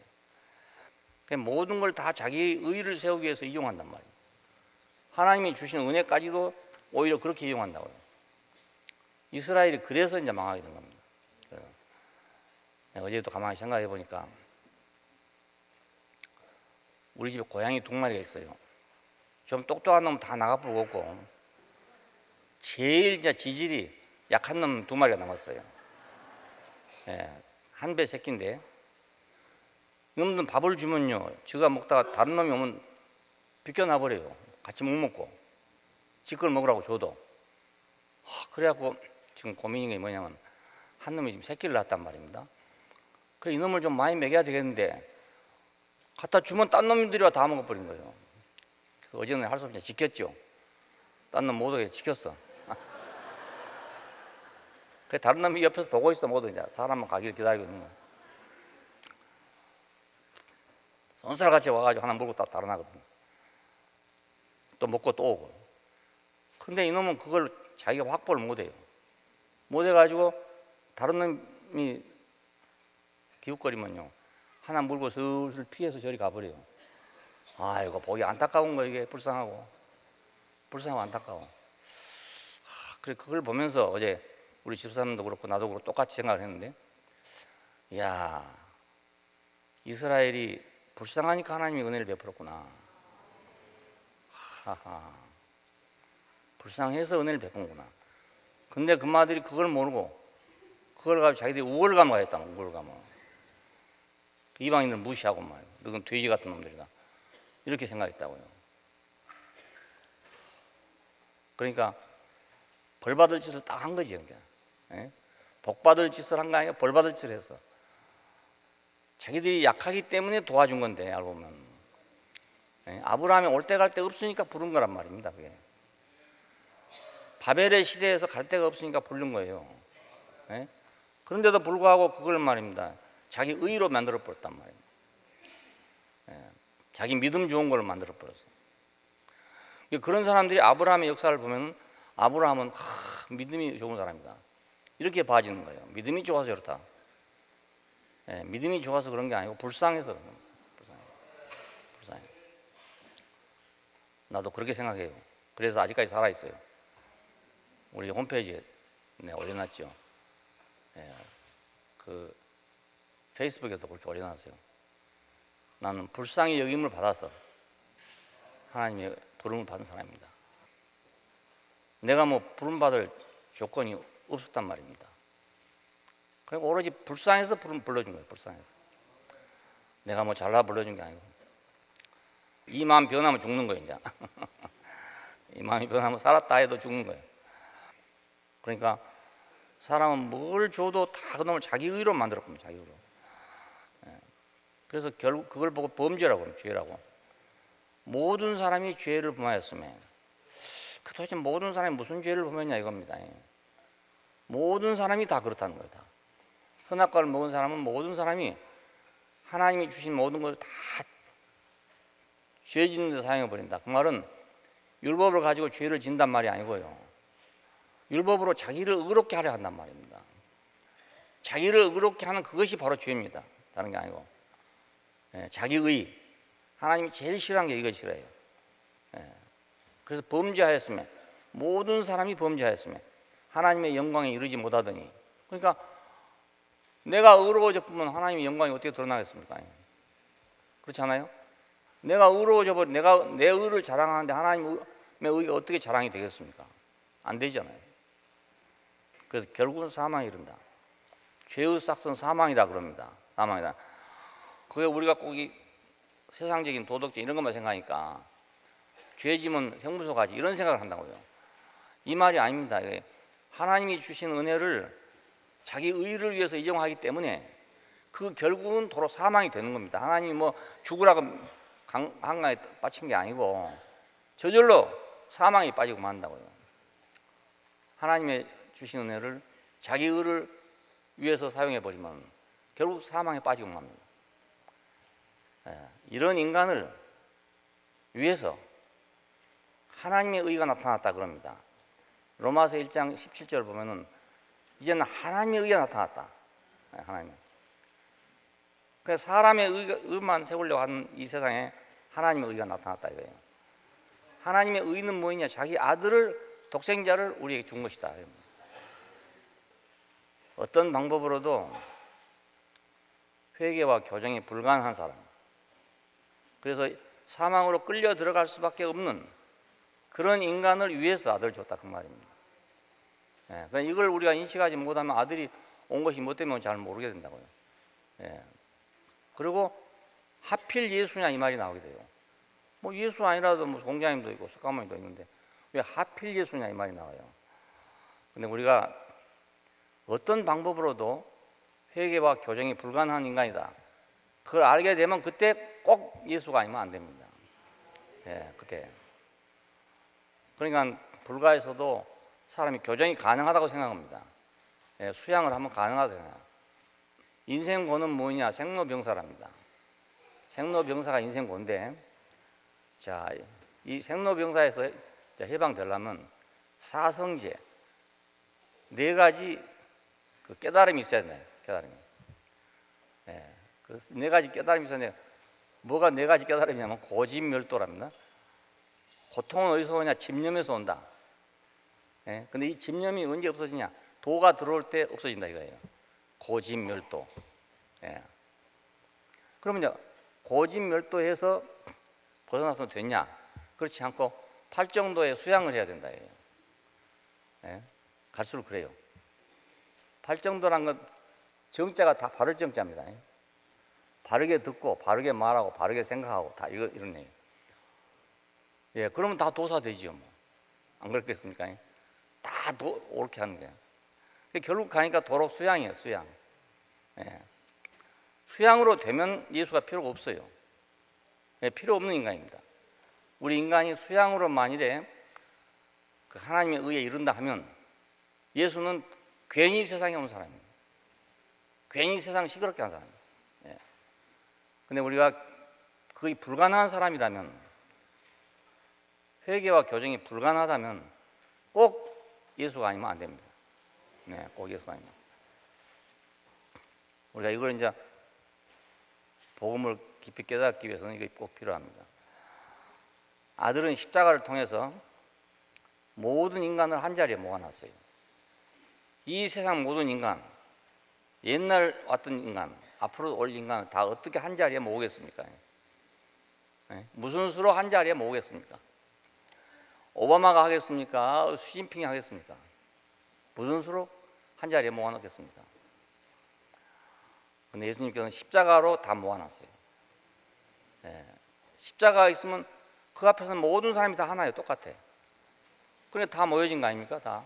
모든 걸 다 자기 의를 세우기 위해서 이용한단 말이에요. 하나님이 주신 은혜까지도 오히려 그렇게 이용한다고요. 이스라엘이 그래서 이제 망하게 된 겁니다. 어제도 가만히 생각해 보니까 우리 집에 고양이 2마리가 있어요. 좀 똑똑한 놈 다 나가버리고 없고 제일 이제 지질이 약한 놈 2마리가 남았어요. 예, 한 배 새끼인데 이놈들은 밥을 주면요 지가 먹다가 다른 놈이 오면 비껴놔버려요. 같이 못 먹고 지 걸 먹으라고 줘도. 그래갖고 지금 고민인 게 뭐냐면 한 놈이 지금 새끼를 낳았단 말입니다. 그래 이놈을 좀 많이 먹여야 되겠는데 갖다 주면 딴 놈들이 다 먹어버린 거예요. 그래서 어제는 할 수 없이 지켰죠. 딴 놈 못 오게 지켰어. 그래 다른 놈이 옆에서 보고 있어. 모두 이제 사람만 가기를 기다리고 있는 거예요. 손살같이 와가지고 하나 물고 딱 달아나거든요. 또 먹고 또 오고. 근데 이놈은 그걸 자기가 확보를 못해요. 못해가지고 다른 놈이 기웃거리면요 하나 물고 슬슬 피해서 저리 가버려요. 아이고 보기 안타까운 거 이게 불쌍하고 안타까워. 그래 그걸 보면서 어제 우리 집사람도 그렇고 나도 그렇고 똑같이 생각을 했는데 이야 이스라엘이 불쌍하니까 하나님이 은혜를 베풀었구나. 하하. 불쌍해서 은혜를 베푼구나. 근데 그 마들이 그걸 모르고 그걸 가지고 자기들이 우월감을 했다. 우월감을. 이방인을 무시하고 말이야. 너는 돼지 같은 놈들이다. 이렇게 생각했다고요. 그러니까 벌 받을 짓을 딱 한 거지. 그러니까. 예? 복 받을 짓을 한 거 아니야. 벌 받을 짓을 했어. 자기들이 약하기 때문에 도와준 건데 알고 보면. 예? 아브라함이 올 때 갈 데 없으니까 부른 거란 말입니다. 그게. 바벨의 시대에서 갈 데가 없으니까 부른 거예요. 예? 그런데도 불구하고 그걸 말입니다. 자기 의로 만들어 버렸단 말이에요. 예, 자기 믿음 좋은 걸 만들어 버렸어요. 그런 사람들이 아브라함의 역사를 보면 아브라함은 믿음이 좋은 사람이다. 이렇게 봐지는 거예요. 믿음이 좋아서 그렇다. 예, 믿음이 좋아서 그런 게 아니고 불쌍해서 그런 겁니다. 불쌍해. 나도 그렇게 생각해요. 그래서 아직까지 살아있어요. 우리 홈페이지에 올려놨죠. 예, 그 페이스북에도 그렇게 올려놨어요. 나는 불쌍히 여김을 받아서 하나님의 부름을 받은 사람입니다. 내가 뭐 부름받을 조건이 없었단 말입니다. 그리고 오로지 불쌍해서 불러준 거예요. 불쌍해서. 내가 뭐 잘나 불러준 게 아니고. 이 마음 변하면 죽는 거예요, 이제. 이 마음이 변하면 살았다 해도 죽는 거예요. 그러니까 사람은 뭘 줘도 다 그놈을 자기 의로 만들어 겁니다. 자기 의로. 그래서 결국 그걸 보고 범죄라고 합니다. 죄라고. 모든 사람이 죄를 범하였으며, 도대체 모든 사람이 무슨 죄를 범했냐 이겁니다. 모든 사람이 다 그렇다는 거예요. 다. 선악과를 먹은 사람은 모든 사람이 하나님이 주신 모든 걸 다 죄 짓는 데 사용해 버린다. 그 말은 율법을 가지고 죄를 진단 말이 아니고요. 율법으로 자기를 의롭게 하려 한단 말입니다. 자기를 의롭게 하는 그것이 바로 죄입니다. 다른 게 아니고. 자기의. 하나님이 제일 싫어하는 게 이것이래요. 그래서 범죄하였으며, 모든 사람이 범죄하였으며 하나님의 영광에 이르지 못하더니, 그러니까 내가 의로워져 보면 하나님의 영광이 어떻게 드러나겠습니까? 그렇지 않아요? 내가 의로워져 버리, 내가 내 의를 자랑하는데 하나님의 의가 어떻게 자랑이 되겠습니까? 안 되잖아요. 그래서 결국은 사망에 이른다. 죄의 싹은 사망이다 그럽니다. 사망이다. 그게 우리가 꼭 이 세상적인 도덕적 이런 것만 생각하니까 죄지면 형무소 가지 이런 생각을 한다고요. 이 말이 아닙니다. 하나님이 주신 은혜를 자기 의를 위해서 이용하기 때문에 그 결국은 도로 사망이 되는 겁니다. 하나님이 뭐 죽으라고 한강에 빠친 게 아니고 저절로 사망에 빠지고 만다고요. 하나님의 주신 은혜를 자기 의를 위해서 사용해 버리면 결국 사망에 빠지고 맙니다. 이런 인간을 위해서 하나님의 의가 나타났다 그럽니다. 로마서 1장 17절 보면은 이제는 하나님의 의가 나타났다. 하나님. 그래서 사람의 의만 세우려고 하는 이 세상에 하나님의 의가 나타났다 이거예요. 하나님의 의는 뭐냐? 자기 아들을 독생자를 우리에게 준 것이다. 어떤 방법으로도 회개와 교정이 불가능한 사람, 그래서 사망으로 끌려 들어갈 수밖에 없는 그런 인간을 위해서 아들을 줬다 그 말입니다. 그러니까 이걸 우리가 인식하지 못하면 아들이 온 것이 뭐 때문에 잘 모르게 된다고요. 그리고 하필 예수냐 이 말이 나오게 돼요. 뭐 예수 아니라도 뭐 공자님도 있고 석가모니도 있는데 왜 하필 예수냐 이 말이 나와요. 근데 우리가 어떤 방법으로도 회개와 교정이 불가능한 인간이다. 그걸 알게 되면 그때 꼭 예수가 아니면 안 됩니다. 그때. 그러니까 불가에서도 사람이 교정이 가능하다고 생각합니다. 수양을 하면 가능하다고 생각해요. 인생고는 뭐냐? 생로병사랍니다. 생로병사가 인생고인데, 자, 이 생로병사에서 해방되려면 사성제, 4가지 그 깨달음이 있어야 돼요. 깨달음이. 그 4가지 깨달음이 있어야 돼요. 뭐가 4가지 깨달음이냐면 고집멸도랍니다. 고통은 어디서 오냐? 집념에서 온다. 근데 이 집념이 언제 없어지냐? 도가 들어올 때 없어진다 이거예요. 고집멸도. 그러면 이제 고집멸도해서 벗어나서는 됐냐? 그렇지 않고 팔정도에 수양을 해야 된다 이거예요. 갈수록 그래요. 팔정도란 건 정자가 다 바를 정자입니다. 바르게 듣고 바르게 말하고 바르게 생각하고 다 이런 얘기예요. 그러면 다 도사 되지요. 뭐. 안 그렇겠습니까? 다 옳게 하는 거예요. 결국 가니까 도로 수양이에요. 수양. 수양으로 되면 예수가 필요가 없어요. 필요 없는 인간입니다. 우리 인간이 수양으로 만일에 그 하나님의 의에 이른다 하면 예수는 괜히 세상에 온 사람입니다. 괜히 세상 시끄럽게 한 사람입니다. 근데 우리가 거의 불가능한 사람이라면, 회개와 교정이 불가능하다면 꼭 예수가 아니면 안 됩니다. 꼭 예수가 아니면. 우리가 이걸 이제 복음을 깊이 깨닫기 위해서는 이게 꼭 필요합니다. 아들은 십자가를 통해서 모든 인간을 한자리에 모아놨어요. 이 세상 모든 인간, 옛날 왔던 인간, 앞으로 올 인간을 다 어떻게 한자리에 모으겠습니까? 무슨 수로 한자리에 모으겠습니까? 오바마가 하겠습니까? 시진핑이 하겠습니까? 무슨 수로 한자리에 모아놓겠습니까? 근데 예수님께서는 십자가로 다 모아놨어요. 십자가가 있으면 그 앞에서는 모든 사람이 다 하나예요. 똑같아. 그러니까 다 모여진 거 아닙니까? 다.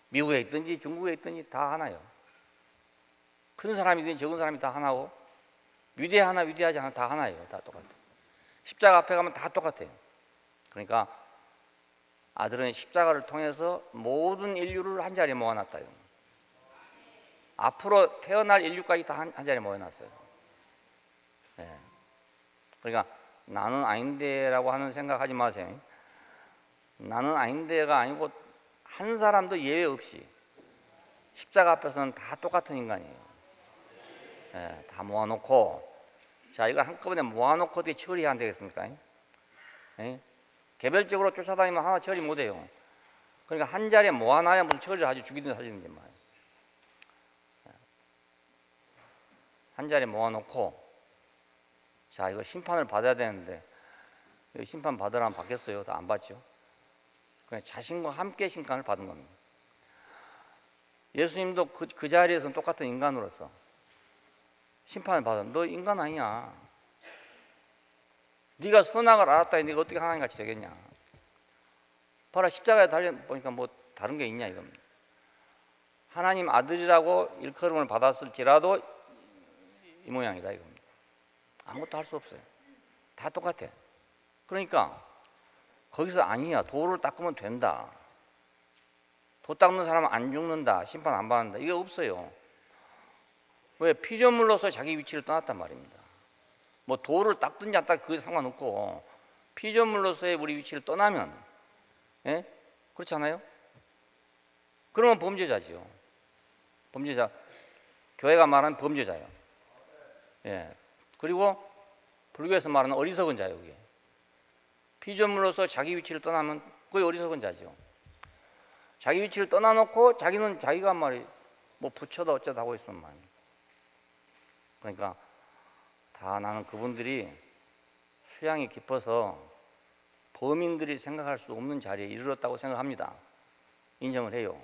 미국에 있든지 중국에 있든지 다 하나예요. 큰 사람이든 적은 사람이 다 하나고, 위대하나 위대하지 않아 다 하나예요. 다 똑같아. 십자가 앞에 가면 다 똑같아요. 그러니까 아들은 십자가를 통해서 모든 인류를 한 자리에 모아놨다. 앞으로 태어날 인류까지 다 한 자리에 모여놨어요. 네. 그러니까 나는 아닌데라고 하는 생각하지 마세요. 나는 아닌데가 아니고 한 사람도 예외 없이 십자가 앞에서는 다 똑같은 인간이에요. 네, 다 모아놓고, 자, 이걸 한꺼번에 모아놓고 어떻게 처리해야 안 되겠습니까? 네? 개별적으로 쫓아다니면 하나 처리 못해요. 그러니까 한 자리에 모아놔야 뭐 처리를 하지, 죽이든 살리든지 말이에요. 한 자리에 모아놓고, 자, 이거 심판을 받아야 되는데, 이거 심판 받으라면 받겠어요? 다 안 받죠. 그냥 자신과 함께 심판을 받은 겁니다. 예수님도 그 자리에서는 똑같은 인간으로서 심판을 받아. 너 인간 아니냐? 네가 선악을 알았다니 네가 어떻게 하나님같이 되겠냐? 봐라, 십자가에 달려 보니까 뭐 다른 게 있냐 이겁니다. 하나님 아들이라고 일컬음을 받았을지라도 이 모양이다 이겁니다. 아무것도 할 수 없어요. 다 똑같아. 그러니까 거기서 아니야, 도를 닦으면 된다, 도 닦는 사람은 안 죽는다, 심판 안 받는다, 이게 없어요. 왜? 피조물로서 자기 위치를 떠났단 말입니다. 뭐 도를 닦든지 안 닦든지 그게 상관없고, 피조물로서의 우리 위치를 떠나면, 예? 그렇지 않아요? 그러면 범죄자지요. 범죄자. 교회가 말하는 범죄자예요. 예. 그리고 불교에서 말하는 어리석은 자예요. 그게. 피조물로서 자기 위치를 떠나면 그게 어리석은 자죠. 자기 위치를 떠나놓고 자기는 자기가 말이 뭐 부처다 어쩌다 하고 있으면 말이에요. 그러니까 다 나는 그분들이 수양이 깊어서 범인들이 생각할 수 없는 자리에 이르렀다고 생각합니다. 인정을 해요.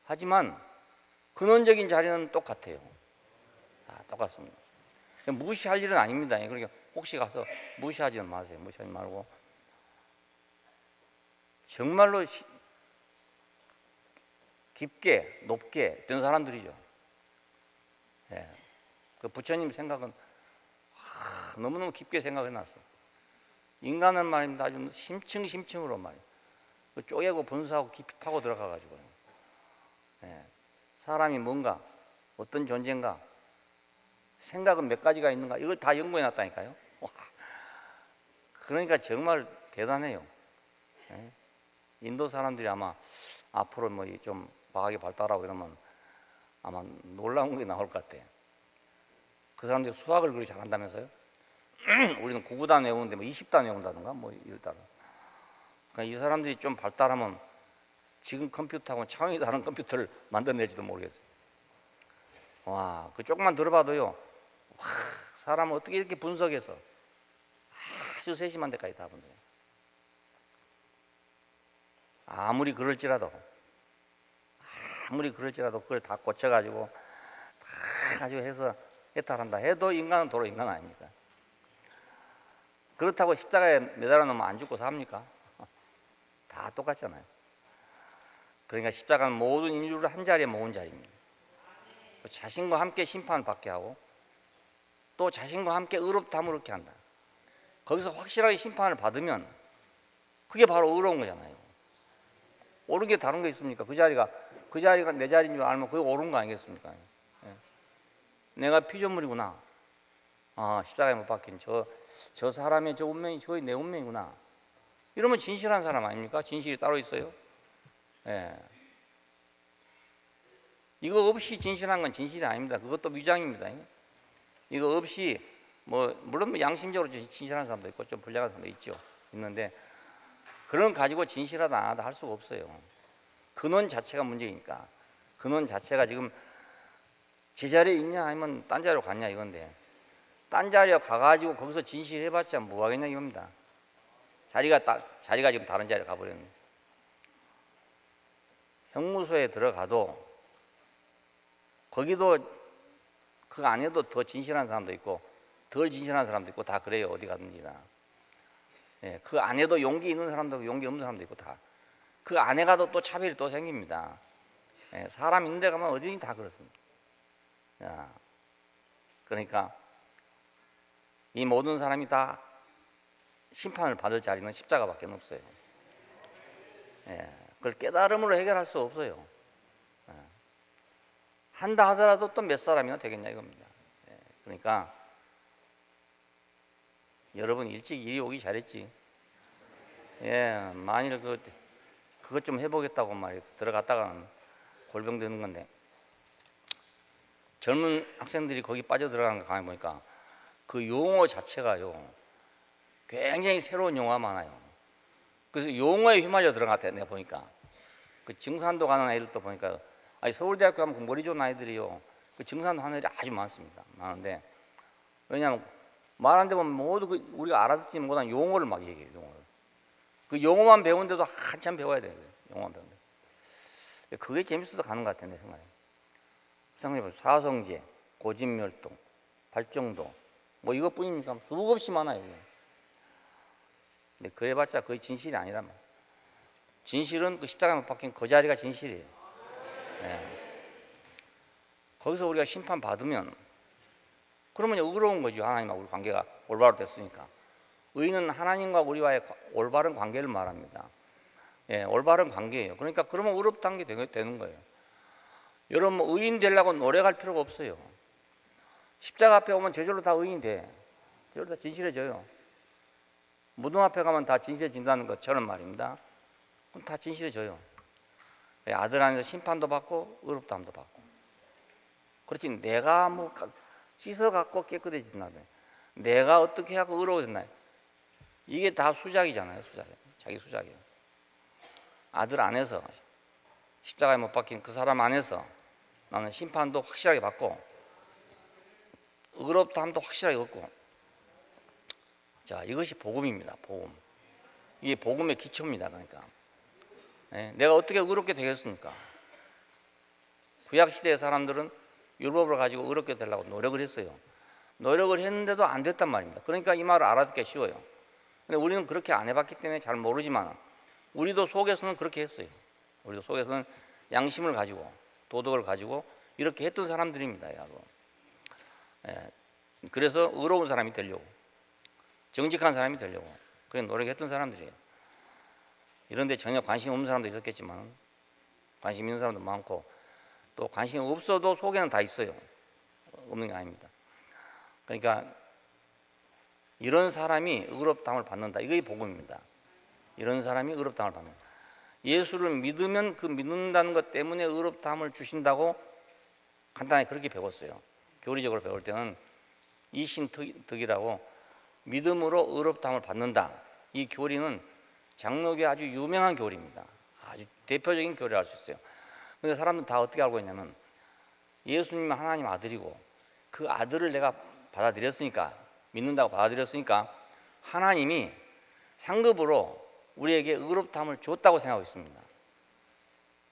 하지만 근원적인 자리는 똑같아요. 다 똑같습니다. 무시할 일은 아닙니다. 그러니까 혹시 가서 무시하지는 마세요. 무시하지 말고 정말로 깊게 높게 된 사람들이죠. 예. 그 부처님 생각은 너무너무 깊게 생각해놨어. 인간은 말입니다. 아주 심층으로 말이에요. 쪼개고 분수하고 깊이 파고 들어가가지고, 예. 사람이 뭔가 어떤 존재인가, 생각은 몇 가지가 있는가, 이걸 다 연구해놨다니까요. 그러니까 정말 대단해요. 예. 인도 사람들이 아마 앞으로 뭐 좀 과학이 발달하고 이러면 아마 놀라운 게 나올 것 같아요. 그 사람들이 수학을 그렇게 잘한다면서요? 우리는 9구단 외우는데 뭐 20단 외운다든가 뭐 이러다가. 그러니까 이 사람들이 좀 발달하면 지금 컴퓨터하고는 차원이 다른 컴퓨터를 만들어낼지도 모르겠어요. 와, 그 조금만 들어봐도요, 와, 사람을 어떻게 이렇게 분석해서 아주 세심한 데까지 다 본대요. 아무리 그럴지라도 그걸 다 고쳐가지고 다 가지고 해서 해탈한다 해도 인간은 도로 인간 아닙니까? 그렇다고 십자가에 매달아 놓으면 안 죽고 삽니까? 다 똑같잖아요. 그러니까 십자가는 모든 인류를 한 자리에 모은 자리입니다. 자신과 함께 심판을 받게 하고 또 자신과 함께 의롭다함을 얻게 한다. 거기서 확실하게 심판을 받으면 그게 바로 의로운 거잖아요. 옳은 게 다른 거 있습니까? 그 자리가 내 자리인 줄 알면 그게 옳은 거 아니겠습니까? 예. 내가 피조물이구나. 아, 십자가에 못 박힌 저 사람의 저 운명이 저의 내 운명이구나. 이러면 진실한 사람 아닙니까? 진실이 따로 있어요? 예. 이거 없이 진실한 건 진실이 아닙니다. 그것도 위장입니다. 이거 없이 물론 양심적으로 진실한 사람도 있고 좀 불량한 사람도 있는데 그런 가지고 진실하다 안 하다 할 수가 없어요. 근원 자체가 문제니까. 근원 자체가 지금 제자리에 있냐 아니면 딴 자리로 갔냐 이건데, 딴 자리에 가가지고 거기서 진실해봤자 뭐 하겠냐 이겁니다. 자리가 지금 다른 자리로 가버렸네. 형무소에 들어가도 거기도 그 안에도 더 진실한 사람도 있고 덜 진실한 사람도 있고 다 그래요. 어디 가든지 다. 예, 그 안에도 용기 있는 사람도 있고 용기 없는 사람도 있고 다. 그 안에 가도 또 차별이 또 생깁니다. 예, 사람 있는 데 가면 어디든지 다 그렇습니다. 야, 그러니까 이 모든 사람이 다 심판을 받을 자리는 십자가밖에 없어요. 예, 그걸 깨달음으로 해결할 수 없어요. 예, 한다 하더라도 또 몇 사람이나 되겠냐 이겁니다. 예, 그러니까 여러분 일찍 이리 오기 잘했지. 예, 만일 그것 좀 해보겠다고 말이에요. 들어갔다가는 골병 드는 건데 젊은 학생들이 거기 빠져 들어가는 거 가만히 보니까 그 용어 자체가요 굉장히 새로운 용어가 많아요. 그래서 용어에 휘말려 들어갔대. 내가 보니까 그 증산도 가는 애들도 보니까 아니 서울대학교 가면 그 머리 좋은 아이들이요 그 증산도 하는 애들이 아주 많습니다. 많은데 왜냐하면 말하는 데 보면 모두 우리가 알아듣지 못한 용어를 막 얘기해요. 용어를. 그 용어만 배우는데도 한참 배워야 돼요. 용어만 배우는데 그게 재밌어서 가는 것 같아요. 내 생각에. 생각해보세요. 사성제, 고진멸동, 발정도 뭐 이것뿐이니까 수없이 많아요. 근데 그래봤자 거의 진실이 아니란 말이에요. 진실은 그 십자가에 못 박힌 그 자리가 진실이에요. 네. 거기서 우리가 심판 받으면 그러면 의로운 거죠. 하나님하고 우리 관계가 올바로 됐으니까. 의는 하나님과 우리와의 올바른 관계를 말합니다. 예, 올바른 관계예요. 그러니까 그러면 의롭다는 게 되는 거예요. 여러분 뭐 의인 되려고 노력할 필요가 없어요. 십자가 앞에 오면 저절로 다 의인 돼. 저절로 다 진실해져요. 무덤 앞에 가면 다 진실해진다는 것처럼 말입니다. 그럼 다 진실해져요. 아들 안에서 심판도 받고 의롭다함도 받고. 그렇지 내가 뭐 씻어갖고 깨끗해진다. 내가 어떻게 하고 의로워졌나. 이게 다 수작이잖아요. 수작. 자기 수작이에요. 아들 안에서 십자가에 못 박힌 그 사람 안에서 나는 심판도 확실하게 받고 의롭다함도 확실하게 얻고. 자, 이것이 복음입니다. 복음. 이게 복음의 기초입니다. 그러니까 내가 어떻게 의롭게 되겠습니까? 구약 시대의 사람들은 율법을 가지고 의롭게 되려고 노력을 했어요. 노력을 했는데도 안 됐단 말입니다. 그러니까 이 말을 알아듣기가 쉬워요. 근데 우리는 그렇게 안 해봤기 때문에 잘 모르지만 우리도 속에서는 그렇게 했어요. 우리도 속에서는 양심을 가지고 도덕을 가지고 이렇게 했던 사람들입니다. 그래서 의로운 사람이 되려고 정직한 사람이 되려고 그래 노력했던 사람들이에요. 이런데 전혀 관심 없는 사람도 있었겠지만 관심 있는 사람도 많고 또 관심 없어도 속에는 다 있어요. 없는 게 아닙니다. 그러니까 이런 사람이 의롭다함을 받는다. 이게 복음입니다. 이런 사람이 의롭다함을 받는다. 예수를 믿으면 그 믿는다는 것 때문에 의롭다함을 주신다고 간단하게 그렇게 배웠어요. 교리적으로 배울 때는 이신득이라고 믿음으로 의롭다함을 받는다. 이 교리는 장로교의 아주 유명한 교리입니다. 아주 대표적인 교리를 알 수 있어요. 근데 사람들은 다 어떻게 알고 있냐면 예수님은 하나님 아들이고 그 아들을 내가 받아들였으니까 믿는다고 받아들였으니까 하나님이 상급으로 우리에게 의롭다함을 줬다고 생각하고 있습니다.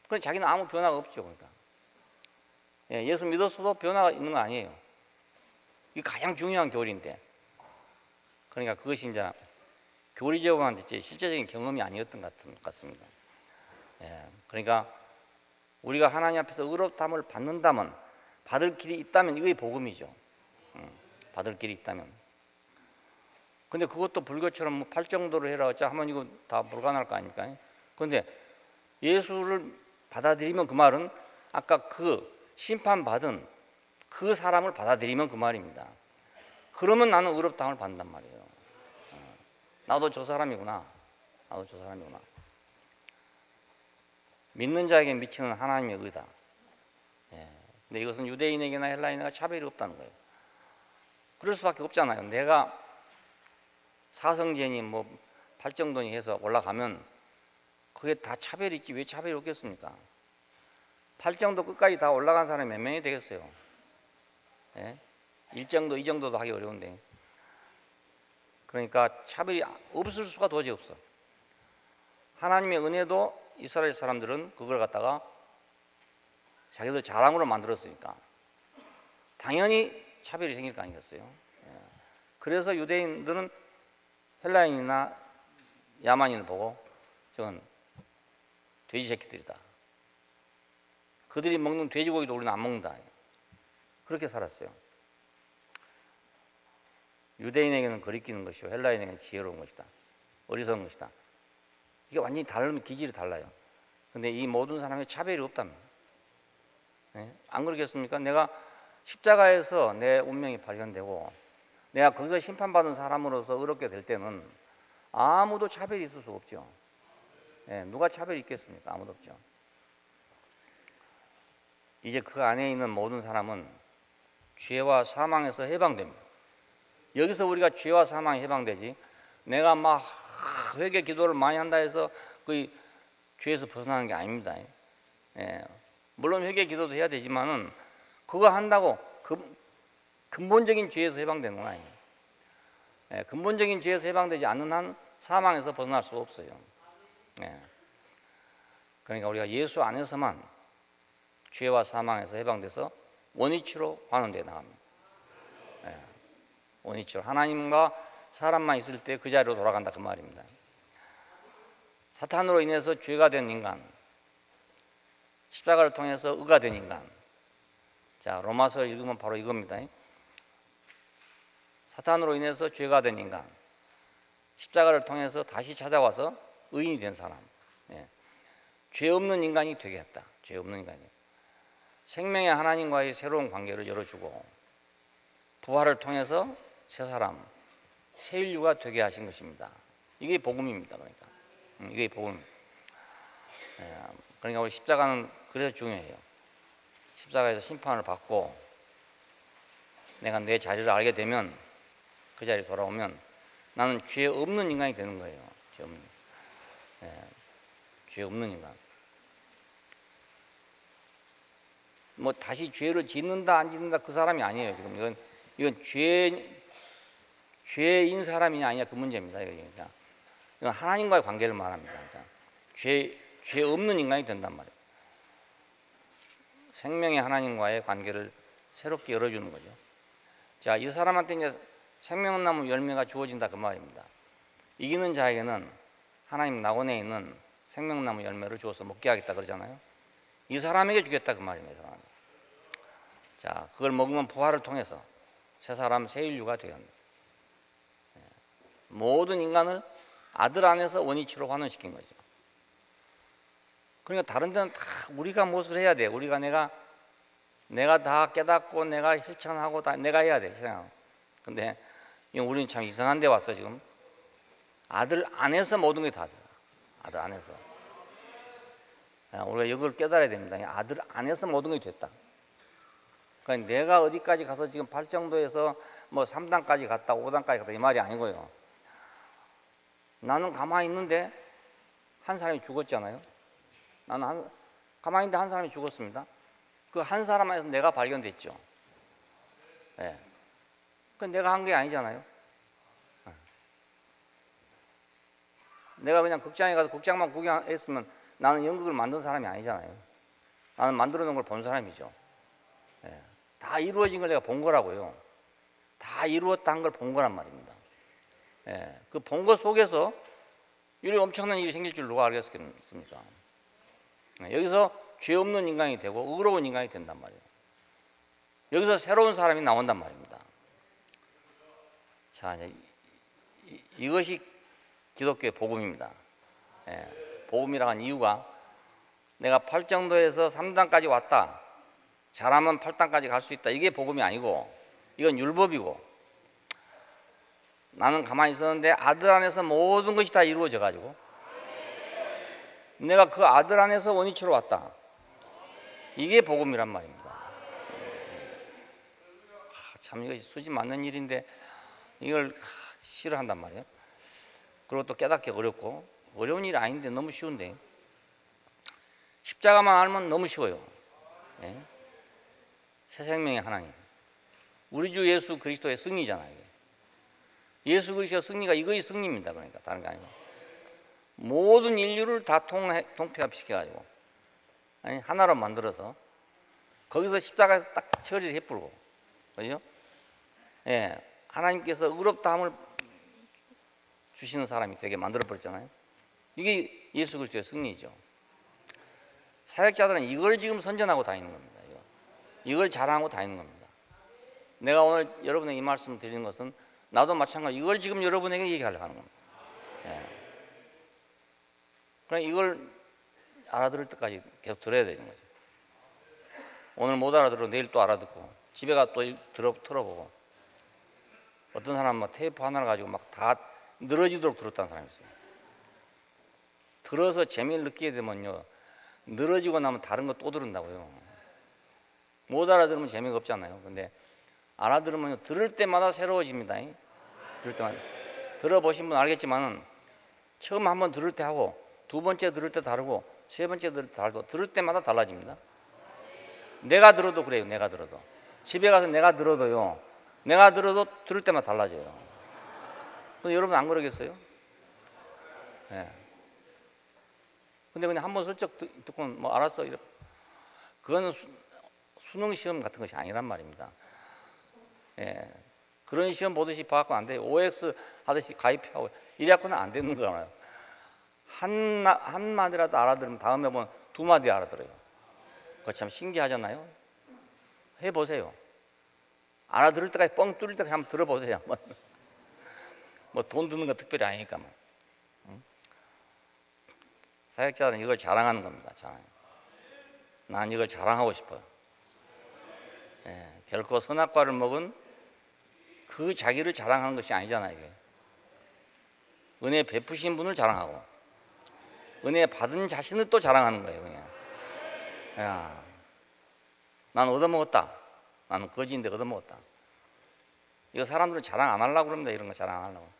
그런데 자기는 아무 변화가 없죠. 그러니까 예수 믿었어도 변화가 있는 거 아니에요. 이게 가장 중요한 교리인데 그러니까 그것이 이제 교리적으로만 실제적인 경험이 아니었던 것 같습니다. 그러니까 우리가 하나님 앞에서 의롭다함을 받는다면 받을 길이 있다면 이게 복음이죠. 받을 길이 있다면. 근데 그것도 불교처럼 뭐 팔정도를 해라 어쩌 하면 이거 다 불가능할 거 아닙니까? 그런데 예수를 받아들이면 그 말은 아까 그 심판받은 그 사람을 받아들이면 그 말입니다. 그러면 나는 의롭다함을 받는단 말이에요. 나도 저 사람이구나. 나도 저 사람이구나. 믿는 자에게 미치는 하나님의 의다. 근데 이것은 유대인에게나 헬라인에게나 차별이 없다는 거예요. 그럴 수밖에 없잖아요. 내가 사성제니 뭐 팔정도니 해서 올라가면 그게 다 차별이 있지 왜 차별이 없겠습니까? 팔정도 끝까지 다 올라간 사람이 몇 명이 되겠어요? 일정도, 이정도도 하기 어려운데. 그러니까 차별이 없을 수가 도저히 없어. 하나님의 은혜도 이스라엘 사람들은 그걸 갖다가 자기들 자랑으로 만들었으니까 당연히 차별이 생길 거 아니겠어요? 그래서 유대인들은 헬라인이나 야만인을 보고 저건 돼지 새끼들이다. 그들이 먹는 돼지고기도 우리는 안 먹는다. 그렇게 살았어요. 유대인에게는 거리끼는 것이요 헬라인에게는 지혜로운 것이다. 어리석은 것이다. 이게 완전히 다른 기질이 달라요. 근데 이 모든 사람의 차별이 없답니다. 네? 안 그러겠습니까? 내가 십자가에서 내 운명이 발견되고 내가 거기서 심판받은 사람으로서 의롭게 될 때는 아무도 차별이 있을 수 없죠. 네, 누가 차별이 있겠습니까? 아무도 없죠. 이제 그 안에 있는 모든 사람은 죄와 사망에서 해방됩니다. 여기서 우리가 죄와 사망에 해방되지, 내가 막 회개 기도를 많이 한다 해서 그 죄에서 벗어나는 게 아닙니다. 예. 물론 회개 기도도 해야 되지만은 그거 한다고 근본적인 죄에서 해방되는 건 아니에요. 예. 근본적인 죄에서 해방되지 않는 한 사망에서 벗어날 수 없어요. 예. 그러니까 우리가 예수 안에서만 죄와 사망에서 해방돼서 원위치로 환원되어 나갑니다. 예. 원위치로 하나님과 사람만 있을 때 그 자리로 돌아간다 그 말입니다. 사탄으로 인해서 죄가 된 인간, 십자가를 통해서 의가 된 인간. 자, 로마서를 읽으면 바로 이겁니다. 사탄으로 인해서 죄가 된 인간, 십자가를 통해서 다시 찾아와서 의인이 된 사람. 예. 죄 없는 인간이 되게 했다. 죄 없는 인간이. 생명의 하나님과의 새로운 관계를 열어주고 부활을 통해서 새 사람, 새 인류가 되게 하신 것입니다. 이게 복음입니다. 그러니까 이게 복음. 그러니까 우리 십자가는 그래서 중요해요. 십자가에서 심판을 받고 내가 내 자리를 알게 되면 그 자리에 돌아오면 나는 죄 없는 인간이 되는 거예요. 죄 없는 인간. 뭐 다시 죄를 짓는다 안 짓는다 그 사람이 아니에요. 지금 이건 죄인 사람이냐 아니냐 그 문제입니다. 그러니까 이건 하나님과의 관계를 말합니다. 그러니까 죄 없는 인간이 된단 말이에요. 생명의 하나님과의 관계를 새롭게 열어주는 거죠. 자, 이 사람한테 이제 생명나무 열매가 주어진다 그 말입니다. 이기는 자에게는 하나님 낙원에 있는 생명나무 열매를 주어서 먹게 하겠다 그러잖아요. 이 사람에게 주겠다 그 말입니다. 자, 그걸 먹으면 부활을 통해서 새 사람, 새 인류가 되어야 합니다. 모든 인간을 아들 안에서 원위치로 환원시킨 거죠. 그러니까 다른 데는 다 우리가 무엇을 해야 돼. 우리가 내가 다 깨닫고 내가 실천하고 다 내가 해야 돼. 근데 우리는 참 이상한 데 왔어 지금. 아들 안에서 모든 게 다 돼. 아들 안에서. 우리가 이걸 깨달아야 됩니다. 아들 안에서 모든 게 됐다. 그러니까 내가 어디까지 가서 지금 발정도에서 뭐 3단까지 갔다 5단까지 갔다 이 말이 아니고요. 나는 가만히 있는데 한 사람이 죽었잖아요. 나는 가만히 있는데 한 사람이 죽었습니다. 그 한 사람 안에서 내가 발견됐죠. 네. 그 내가 한 게 아니잖아요. 내가 그냥 극장에 가서 극장만 구경했으면 나는 연극을 만든 사람이 아니잖아요. 나는 만들어 놓은 걸 본 사람이죠. 네. 다 이루어진 걸 내가 본 거라고요. 다 이루었다 한 걸 본 거란 말입니다. 네. 그 본 것 속에서 이렇게 엄청난 일이 생길 줄 누가 알겠습니까? 네. 여기서 죄 없는 인간이 되고 의로운 인간이 된단 말이에요. 여기서 새로운 사람이 나온단 말입니다. 자, 이제 이것이 기독교의 복음입니다. 예, 복음이라고 한 이유가 내가 8정도에서 3단까지 왔다. 잘하면 8단까지 갈 수 있다. 이게 복음이 아니고 이건 율법이고 나는 가만히 있었는데 아들 안에서 모든 것이 다 이루어져 가지고 내가 그 아들 안에서 원위치로 왔다. 이게 복음이란 말입니다. 참 이것이 수지 맞는 일인데 이걸 싫어한단 말이에요. 그리고 또 깨닫기 어렵고 어려운 일이 아닌데 너무 쉬운데 십자가만 알면 너무 쉬워요. 예? 새 생명의 하나님 우리 주 예수 그리스도의 승리잖아요. 예수 그리스도의 승리가 이거의 승리입니다. 그러니까 다른 게 아니고 모든 인류를 다 통폐합시켜가지고 아니 하나로 만들어서 거기서 십자가에서 딱 처리를 해버리고 그죠? 예, 하나님께서 의롭다함을 주시는 사람이 되게 만들어버렸잖아요. 이게 예수 그리스도의 승리죠. 사역자들은 이걸 지금 선전하고 다니는 겁니다. 이걸 자랑하고 다니는 겁니다. 내가 오늘 여러분에게 이 말씀을 드리는 것은 나도 마찬가지 이걸 지금 여러분에게 얘기하려고 하는 겁니다. 예. 그러니까 이걸 알아들을 때까지 계속 들어야 되는 거죠. 오늘 못 알아들어 내일 또 알아듣고 집에 가 또 들어보고 어떤 사람은 막 테이프 하나를 가지고 막 다 늘어지도록 들었다는 사람이 있어요. 들어서 재미를 느끼게 되면요 늘어지고 나면 다른 거 또 들은다고요. 못 알아들으면 재미가 없잖아요. 근데 알아들으면 들을 때마다 새로워집니다. 들을 때마다 들어보신 분 알겠지만은 처음 한번 들을 때 하고 두 번째 들을 때 다르고 세 번째 들을 때 다르고 들을 때마다 달라집니다. 내가 들어도 그래요. 내가 들어도 집에 가서 내가 들어도 들을 때마다 달라져요. 근데 여러분 안 그러겠어요? 예. 근데 그냥 한번 슬쩍 듣고 뭐 알았어 이래. 그거는 수능 시험 같은 것이 아니란 말입니다. 예. 그런 시험 보듯이 봐갖고 안 돼요. OX 하듯이 가입하고 이래갖고는 안 되는 거잖아요. 한 마디라도 알아들으면 다음에 보면 두 마디 알아들어요. 그거 참 신기하잖아요. 해보세요. 알아들을 때까지 뻥 뚫릴 때까지 한번 들어보세요. 뭐 돈 드는 거 특별히 아니니까 뭐. 사역자는 이걸 자랑하는 겁니다. 자랑. 난 이걸 자랑하고 싶어요. 예, 결코 선악과를 먹은 그 자기를 자랑하는 것이 아니잖아요. 이게. 은혜 베푸신 분을 자랑하고 은혜 받은 자신을 또 자랑하는 거예요. 그냥. 야, 난 얻어먹었다. 나는 거지인데 얻어먹었다. 이거 사람들은 자랑 안 하려고 그럽니다. 이런 거 자랑 안 하려고.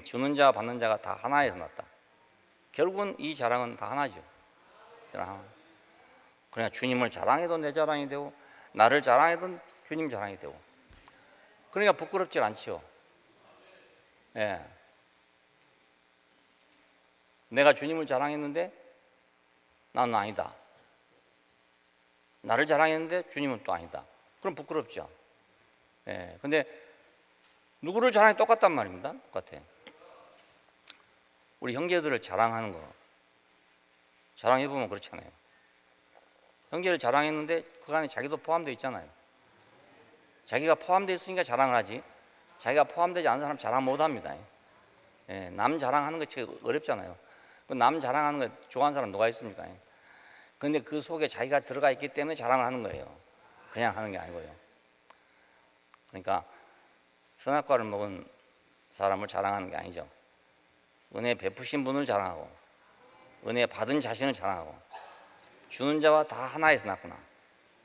주는 자와 받는 자가 다 하나에서 났다. 결국은 이 자랑은 다 하나죠. 그러니까 주님을 자랑해도 내 자랑이 되고 나를 자랑해도 주님 자랑이 되고 그러니까 부끄럽지 않지요. 예. 내가 주님을 자랑했는데 나는 아니다. 나를 자랑했는데 주님은 또 아니다. 그럼 부끄럽죠. 예. 근데 누구를 자랑해 똑같단 말입니다. 똑같아. 우리 형제들을 자랑하는 거 자랑해보면 그렇잖아요. 형제를 자랑했는데 그 안에 자기도 포함되어 있잖아요. 자기가 포함되어 있으니까 자랑을 하지 자기가 포함되지 않은 사람 자랑 못합니다. 예, 남 자랑하는 거 되게 어렵잖아요. 남 자랑하는 거 좋아하는 사람 누가 있습니까? 그런데 그 속에 자기가 들어가 있기 때문에 자랑을 하는 거예요. 그냥 하는 게 아니고요. 그러니까 선악과를 먹은 사람을 자랑하는 게 아니죠. 은혜 베푸신 분을 자랑하고 은혜 받은 자신을 자랑하고 주는 자와 다 하나에서 났구나.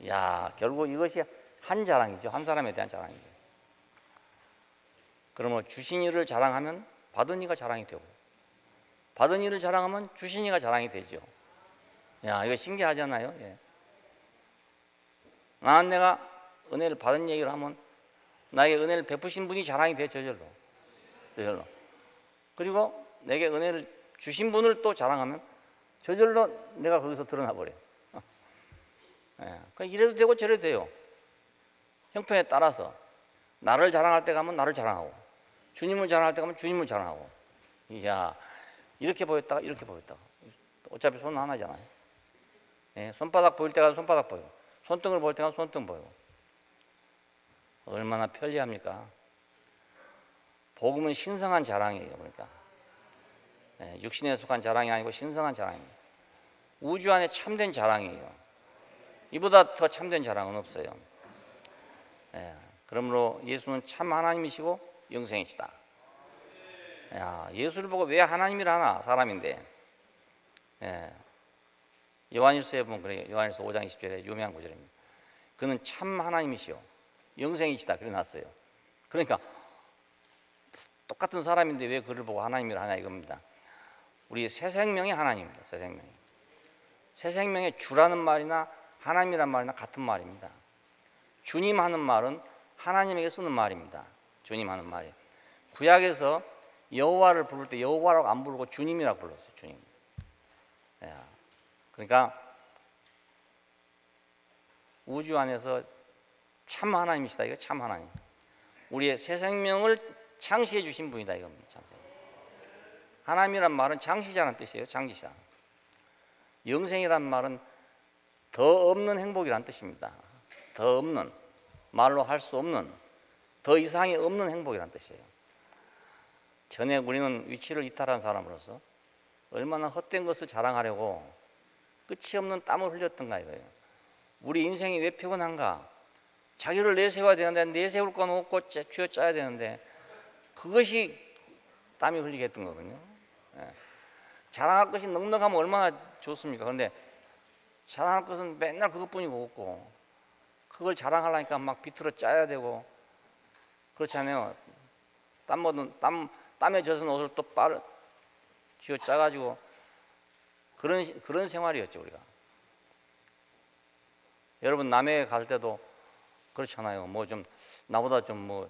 야, 결국 이것이 한 자랑이죠. 한 사람에 대한 자랑이죠. 그러면 주신 이를 자랑하면 받은 이가 자랑이 되고 받은 이를 자랑하면 주신 이가 자랑이 되죠. 야, 이거 신기하잖아요. 예. 내가 은혜를 받은 얘기를 하면 나에게 은혜를 베푸신 분이 자랑이 돼. 저절로. 그리고 내게 은혜를 주신 분을 또 자랑하면 저절로 내가 거기서 드러나 버려요. 예. 이래도 되고 저래도 돼요. 형편에 따라서 나를 자랑할 때 가면 나를 자랑하고 주님을 자랑할 때 가면 주님을 자랑하고 이야 이렇게 보였다가 이렇게 보였다가 어차피 손은 하나잖아요. 예. 손바닥 보일 때 가면 손바닥 보이고 손등을 보일 때 가면 손등 보이고 얼마나 편리합니까? 복음은 신성한 자랑이에요. 그러니까 예. 육신에 속한 자랑이 아니고 신성한 자랑입니다. 우주 안에 참된 자랑이에요. 이보다 더 참된 자랑은 없어요. 예, 그러므로 예수는 참 하나님이시고 영생이시다. 야, 예수를 보고 왜 하나님이라 하나? 사람인데. 예, 요한일서에 보면 그래요. 요한일서 5장 20절에 유명한 구절입니다. 그는 참 하나님이시요 영생이시다. 그래 놨어요. 그러니까 똑같은 사람인데 왜 그를 보고 하나님이라 하냐 이겁니다. 우리 새 생명이 하나님입니다. 새 생명이. 새 생명의 주라는 말이나 하나님이란 말이나 같은 말입니다. 주님 하는 말은 하나님에게 쓰는 말입니다. 주님 하는 말이. 구약에서 여호와를 부를 때 여호와라고 안 부르고 주님이라고 불렀어요. 주님. 그러니까 우주 안에서 참 하나님이시다. 이거 참 하나님. 우리의 새 생명을 창시해 주신 분이다 이겁니다. 하나님이란 말은 창시자라는 뜻이에요. 창시자. 영생이란 말은 더 없는 행복이란 뜻입니다. 더 없는, 말로 할 수 없는, 더 이상이 없는 행복이란 뜻이에요. 전에 우리는 위치를 이탈한 사람으로서 얼마나 헛된 것을 자랑하려고 끝이 없는 땀을 흘렸던가 이거예요. 우리 인생이 왜 피곤한가? 자기를 내세워야 되는데 내세울 건 없고 쥐어짜야 되는데 그것이 땀이 흘리게 했던 거거든요. 예. 자랑할 것이 넉넉하면 얼마나 좋습니까? 그런데 자랑할 것은 맨날 그것뿐이고 없고 그걸 자랑하려니까 막 비틀어 짜야 되고 그렇잖아요. 땀에 젖은 옷을 또 쥐어 짜가지고 그런 생활이었죠 우리가. 여러분 남해 갈 때도 그렇잖아요. 뭐 좀 나보다 좀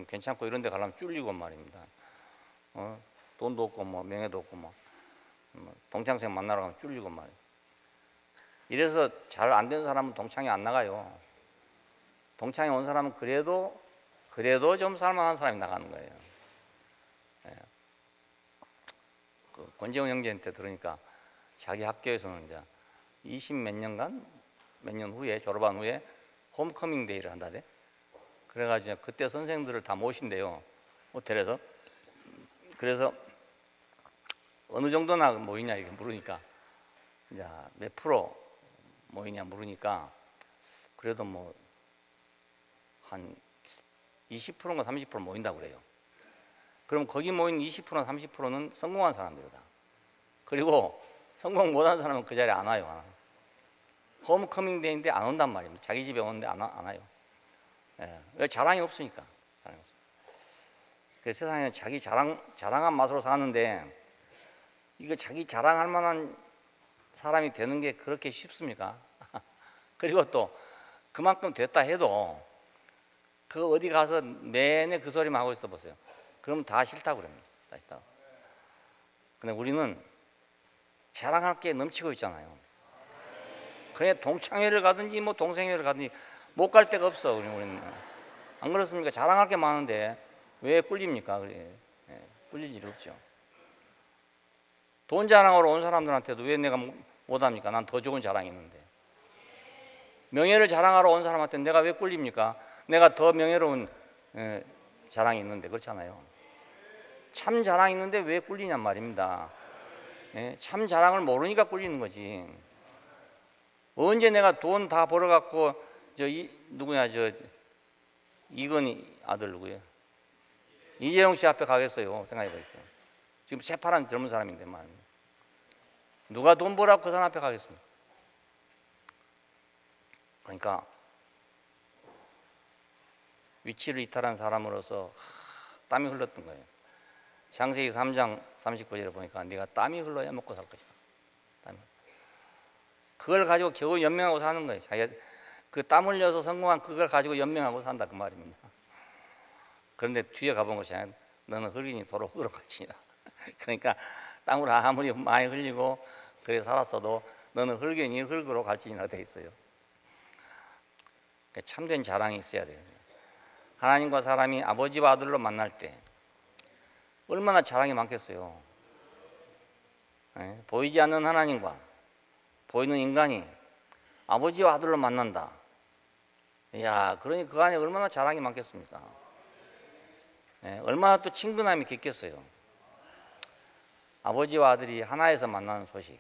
괜찮고 이런 데 가려면 쫄리고 말입니다. 돈도 없고 뭐 명예도 없고 뭐 동창생 만나러 가면 쫄리고 말이에요. 이래서 잘 안 된 사람은 동창회 안 나가요. 동창회 온 사람은 그래도 좀 살만한 사람이 나가는 거예요. 예. 그 권재훈 형제한테 들으니까 자기 학교에서는 이제 20 몇 년간 몇 년 후에 졸업한 후에 홈커밍 데이를 한다대. 그래가지고 그때 선생들을 다 모신대요. 호텔에서. 그래서 어느 정도나 모이냐 이렇게 물으니까 이제 몇 프로 모이냐 물으니까 그래도 뭐 한 20%인가 30% 모인다고 그래요. 그럼 거기 모인 20%나 30%는 성공한 사람들이다. 그리고 성공 못한 사람은 그 자리에 안 와요. 홈커밍 데이인데 안 온단 말입니다. 자기 집에 오는데 안 와요. 예. 왜? 자랑이 없으니까. 자랑이 없어요. 그래서 세상에 자기 자랑한 맛으로 사는데 이거 자기 자랑할 만한 사람이 되는 게 그렇게 쉽습니까? 그리고 또 그만큼 됐다 해도 그 어디 가서 내내 그 소리만 하고 있어 보세요. 그럼 다 싫다고 그럽니다. 다 싫다고. 근데 우리는 자랑할 게 넘치고 있잖아요. 그냥 동창회를 가든지 뭐 동생회를 가든지 못 갈 데가 없어. 우리는 안 그렇습니까? 자랑할 게 많은데 왜 꿀립니까? 그래. 예, 꿀릴 일이 없죠. 돈 자랑하러 온 사람들한테도 왜 내가 못합니까? 난 더 좋은 자랑이 있는데. 명예를 자랑하러 온 사람한테 내가 왜 꿀립니까? 내가 더 명예로운 자랑이 있는데. 그렇잖아요. 참 자랑이 있는데 왜 꿀리냔 말입니다. 예? 참 자랑을 모르니까 꿀리는 거지. 언제 내가 돈 다 벌어갖고 누구냐 이건희 아들 누구예요? 이재용 씨 앞에 가겠어요. 생각해보십시오. 지금 새파란 젊은 사람인데 말입니다. 누가 돈 벌어갖고 그 사람 앞에 가겠습니까? 그러니까 위치를 이탈한 사람으로서 땀이 흘렀던 거예요. 창세기 3장 39절에 보니까 네가 땀이 흘러야 먹고 살 것이다. 땀이. 그걸 가지고 겨우 연명하고 사는 거예요. 자기가 그 땀 흘려서 성공한 그걸 가지고 연명하고 산다 그 말입니다. 그런데 뒤에 가본 것이 아니라 너는 흙이니 도로 흙으로 갈지니라. 그러니까 땀을 아무리 많이 흘리고 그래 살았어도 너는 흙이니 흙으로 갈지니라 돼 있어요. 참된 자랑이 있어야 돼요. 하나님과 사람이 아버지와 아들로 만날 때 얼마나 자랑이 많겠어요. 네? 보이지 않는 하나님과 보이는 인간이 아버지와 아들로 만난다. 이야, 그러니 그 안에 얼마나 자랑이 많겠습니까? 네? 얼마나 또 친근함이 깊겠어요. 아버지와 아들이 하나에서 만나는 소식,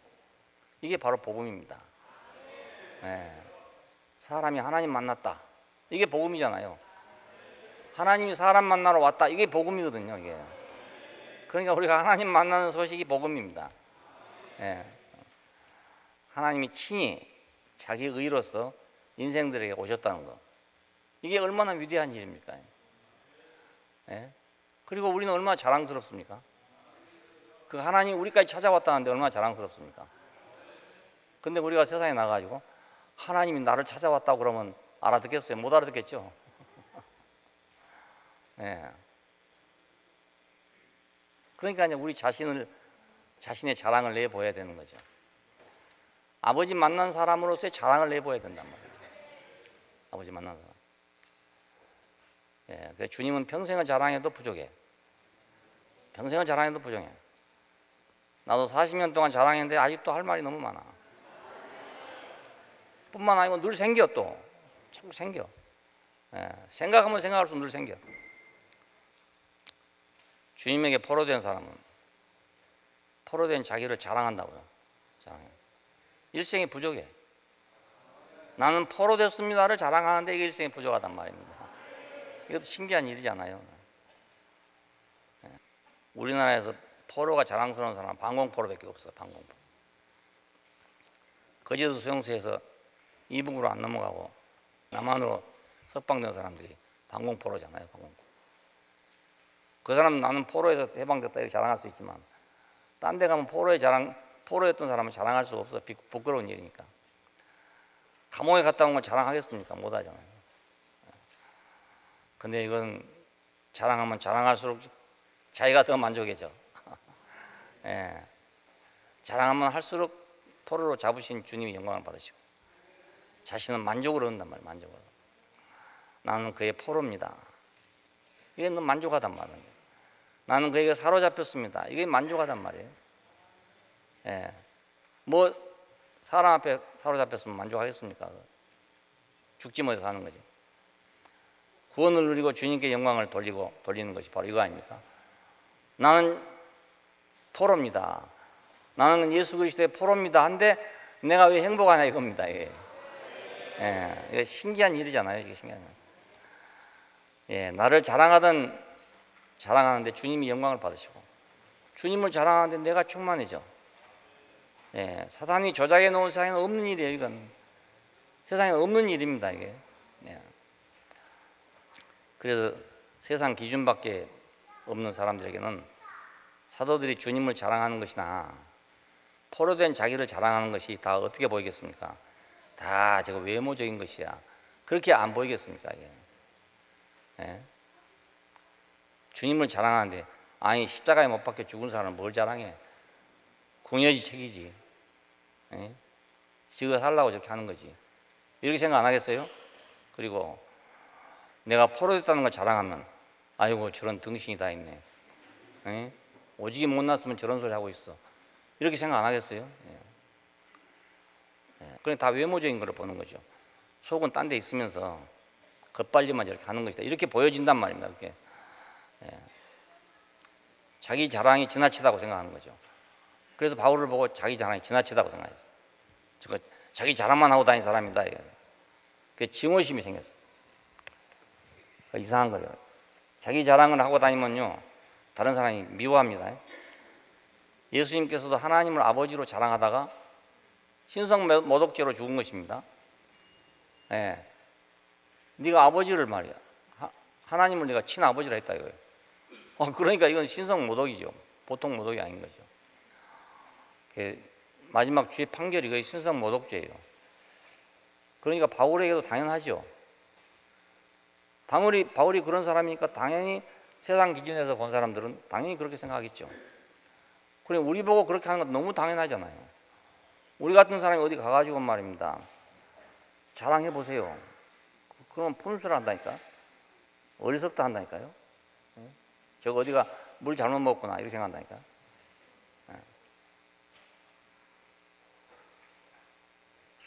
이게 바로 복음입니다. 네. 사람이 하나님 만났다, 이게 복음이잖아요. 하나님이 사람 만나러 왔다, 이게 복음이거든요. 이게. 그러니까 우리가 하나님 만나는 소식이 복음입니다. 예. 하나님이 친히 자기 의로서 인생들에게 오셨다는 거, 이게 얼마나 위대한 일입니까? 예. 그리고 우리는 얼마나 자랑스럽습니까? 그 하나님 우리까지 찾아왔다는데 얼마나 자랑스럽습니까? 근데 우리가 세상에 나가가지고 하나님이 나를 찾아왔다고 그러면 알아듣겠어요? 못 알아듣겠죠? 예. 그러니까 이제 우리 자신의 자랑을 내보여야 되는 거죠. 아버지 만난 사람으로서의 자랑을 내보여야 된단 말이에요. 아버지 만난 사람. 예. 그래서 주님은 평생을 자랑해도 부족해. 평생을 자랑해도 부정해. 나도 40년 동안 자랑했는데 아직도 할 말이 너무 많아. 뿐만 아니고 늘 생겨 또. 자꾸 생겨. 예, 생각하면 생각할수록 늘 생겨. 주님에게 포로된 사람은 포로된 자기를 자랑한다고요. 자랑해. 일생이 부족해. 나는 포로됐습니다를 자랑하는데 이게 일생이 부족하단 말입니다. 이것도 신기한 일이잖아요. 예. 우리나라에서 포로가 자랑스러운 사람은 방공포로밖에 없어. 방공포로. 거제도 수용소에서 이북으로 안 넘어가고 남한으로 석방된 사람들이 방공포로잖아요. 방공포로. 그 사람은 나는 포로에서 해방됐다 이렇게 자랑할 수 있지만 딴 데 가면 포로였던 사람은 자랑할 수가 없어. 부끄러운 일이니까. 감옥에 갔다 온 건 자랑하겠습니까? 못하잖아요. 근데 이건 자랑하면 자랑할수록 자기가 더 만족해져. 예. 자랑하면 할수록 포로로 잡으신 주님이 영광을 받으시고 자신은 만족을 얻는단 말이에요. 만족을. 나는 그의 포로입니다. 이게 너무 만족하단 말이에요. 나는 그에게 사로잡혔습니다. 이게 만족하단 말이에요. 예. 뭐 사람 앞에 사로잡혔으면 만족하겠습니까? 죽지 못해서 사는 거지. 구원을 누리고 주님께 영광을 돌리는 것이 바로 이거 아닙니까? 나는 포로입니다. 나는 예수 그리스도의 포로입니다. 한데 내가 왜 행복하냐 이겁니다. 이게. 예, 이게 신기한 일이잖아요. 이게 신기한 일. 예, 나를 자랑하는데 주님이 영광을 받으시고 주님을 자랑하는데 내가 충만해져. 예, 사단이 조작해 놓은 세상에는 없는 일이에요. 이건 세상에 없는 일입니다. 이게. 예. 그래서 세상 기준밖에 없는 사람들에게는 사도들이 주님을 자랑하는 것이나 포로된 자기를 자랑하는 것이 다 어떻게 보이겠습니까? 다 저거 외모적인 것이야. 그렇게 안 보이겠습니까? 이게. 예? 주님을 자랑하는데 아니 십자가에 못 박혀 죽은 사람은 뭘 자랑해? 궁여지 책이지. 예? 지가 살라고 저렇게 하는 거지. 이렇게 생각 안 하겠어요? 그리고 내가 포로됐다는 걸 자랑하면 아이고 저런 등신이 다 있네. 예? 오직이 못 났으면 저런 소리 하고 있어. 이렇게 생각 안 하겠어요? 예. 예. 그냥 다 외모적인 걸 보는 거죠. 속은 딴 데 있으면서 겉발리만 저렇게 하는 것이다. 이렇게 보여진단 말입니다. 그렇게. 예. 자기 자랑이 지나치다고 생각하는 거죠. 그래서 바울을 보고 자기 자랑이 지나치다고 생각해요. 저거 자기 자랑만 하고 다니는 사람이다. 그 증오심이 생겼어. 이상한 거예요. 자기 자랑을 하고 다니면요 다른 사람이 미워합니다. 예수님께서도 하나님을 아버지로 자랑하다가 신성모독죄로 죽은 것입니다. 예. 네가 아버지를 말이야. 하나님을 네가 친아버지라 했다 이거예요. 그러니까 이건 신성모독이죠. 보통 모독이 아닌 거죠. 마지막 주의 판결이 거의 신성모독죄예요. 그러니까 바울에게도 당연하죠. 바울이 그런 사람이니까 당연히 세상 기준에서 본 사람들은 당연히 그렇게 생각하겠죠. 그래 우리 보고 그렇게 하는 건 너무 당연하잖아요. 우리 같은 사람이 어디 가가지고 말입니다. 자랑해 보세요. 그러면 분수를 한다니까. 어리석다 한다니까요. 저거 어디가 물 잘못 먹구나 이렇게 생각한다니까.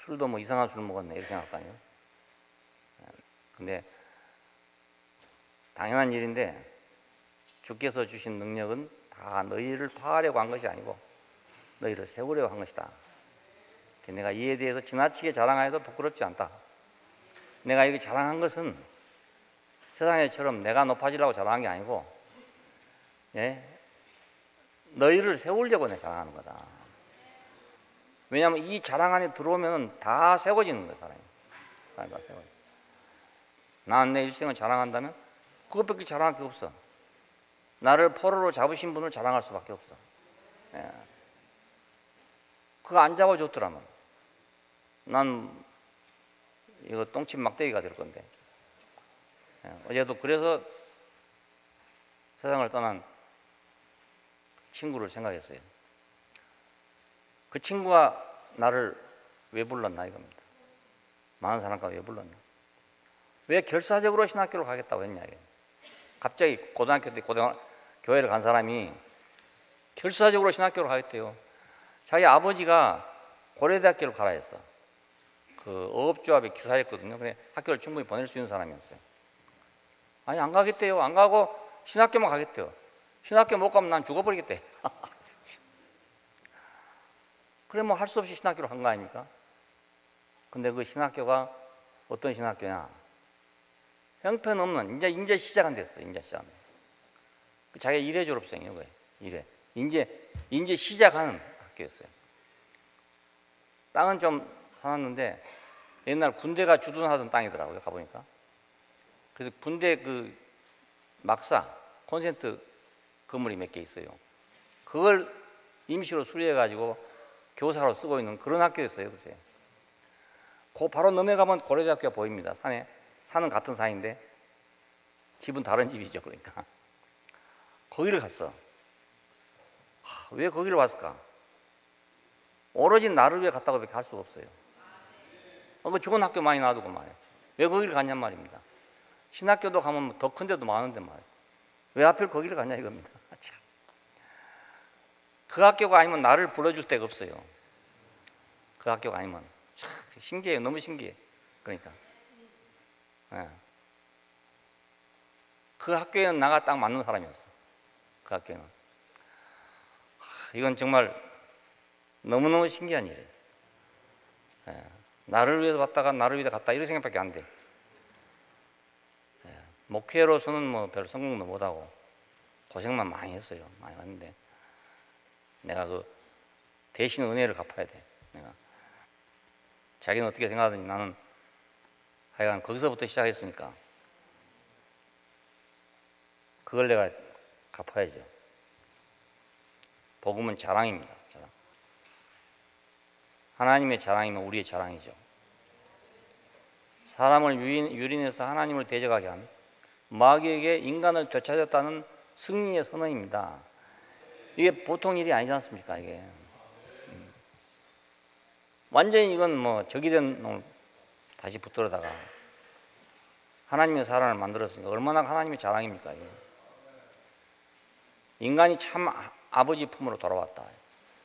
술도 뭐 이상한 술 먹었네 이렇게 생각하거든요. 근데 당연한 일인데 주께서 주신 능력은 다 너희를 파하려고 한 것이 아니고 너희를 세우려고 한 것이다. 내가 이에 대해서 지나치게 자랑하여도 부끄럽지 않다. 내가 이렇게 자랑한 것은 세상에처럼 내가 높아지려고 자랑한 게 아니고 예? 너희를 세우려고 내가 자랑하는 거다. 왜냐하면 이 자랑 안에 들어오면 다 세워지는 거야. 사람이 다 세워져. 나는 내 일생을 자랑한다면 그것밖에 자랑할 게 없어. 나를 포로로 잡으신 분을 자랑할 수밖에 없어. 예. 그거 안 잡아줬더라면 난 이거 똥침 막대기가 될 건데. 예. 어제도 그래서 세상을 떠난 친구를 생각했어요. 그 친구가 나를 왜 불렀나 이겁니다. 많은 사람과 왜 불렀나. 왜 결사적으로 신학교를 가겠다고 했냐. 이게. 갑자기 고등학교 때 교회를 간 사람이 결사적으로 신학교를 가겠대요. 자기 아버지가 고려대학교를 가라 했어. 그 어업조합의 기사였거든요. 그래 학교를 충분히 보낼 수 있는 사람이었어요. 아니 안 가겠대요. 안 가고 신학교만 가겠대요. 신학교 못 가면 난 죽어버리겠대. 그래 뭐 할 수 없이 신학교로 간 거 아닙니까? 근데 그 신학교가 어떤 신학교냐? 형편없는 이제 시작은 됐어. 이제 시작. 자기가 일회 졸업생이에요. 그게 일회. 이제 시작하는 학교였어요. 땅은 좀 사놨는데 옛날 군대가 주둔하던 땅이더라고요. 가보니까. 그래서 군대 그 막사 콘센트 건물이 몇 개 있어요. 그걸 임시로 수리해가지고 교사로 쓰고 있는 그런 학교였어요. 글쎄. 그 바로 넘어가면 고려대학교가 보입니다. 산에. 산은 같은 산인데 집은 다른 집이죠. 그러니까. 거기를 갔어. 왜 거기를 왔을까? 오로지 나를 위해 갔다고 밖에 할 수가 없어요. 그 좋은 학교 많이 놔두고 말이에요. 왜 거기를 갔냔 말입니다. 신학교도 가면 더 큰 데도 많은데 말이에요. 왜 하필 거기를 갔냐 이겁니다. 그 학교가 아니면 나를 불러줄 데가 없어요. 그 학교가 아니면 참 신기해요. 너무 신기해. 그러니까 그 학교에는 나가 딱 맞는 사람이었어. 그 학교에는. 이건 정말 너무너무 신기한 일이에요. 나를 위해서 왔다가 나를 위해서 갔다 이런 생각밖에 안 돼. 목회로서는 뭐 별 성공도 못하고 고생만 많이 했어요. 많이 했는데 내가 그 대신 은혜를 갚아야 돼. 내가 자기는 어떻게 생각하든지 나는 하여간 거기서부터 시작했으니까 그걸 내가 갚아야죠. 복음은 자랑입니다. 자랑. 하나님의 자랑이면 우리의 자랑이죠. 사람을 유린해서 하나님을 대적하게 한 마귀에게 인간을 되찾았다는 승리의 선언입니다. 이게 보통 일이 아니지 않습니까? 이게 완전히 이건 뭐 적이 된 놈을 다시 붙들어다가 하나님의 사람을 만들었으니까 얼마나 하나님의 자랑입니까? 이게. 인간이 참 아버지 품으로 돌아왔다.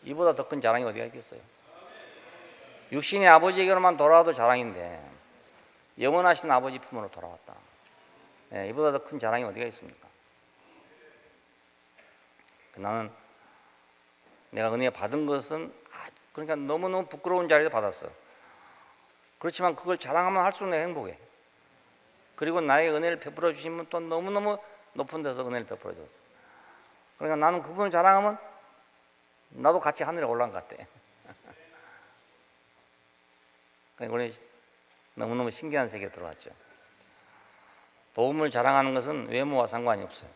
이보다 더 큰 자랑이 어디가 있겠어요? 육신의 아버지에게로만 돌아와도 자랑인데 영원하신 아버지 품으로 돌아왔다. 이보다 더 큰 자랑이 어디가 있습니까? 나는 내가 은혜 받은 것은 그러니까 너무너무 부끄러운 자리에 받았어. 그렇지만 그걸 자랑하면 할수록 내가 행복해. 그리고 나에게 은혜를 베풀어 주신 분 또 너무너무 높은 데서 은혜를 베풀어 줬어. 그러니까 나는 그분을 자랑하면 나도 같이 하늘에 올라간 것 같아. 그러니까 우리 너무너무 신기한 세계에 들어왔죠. 복음을 자랑하는 것은 외모와 상관이 없어요.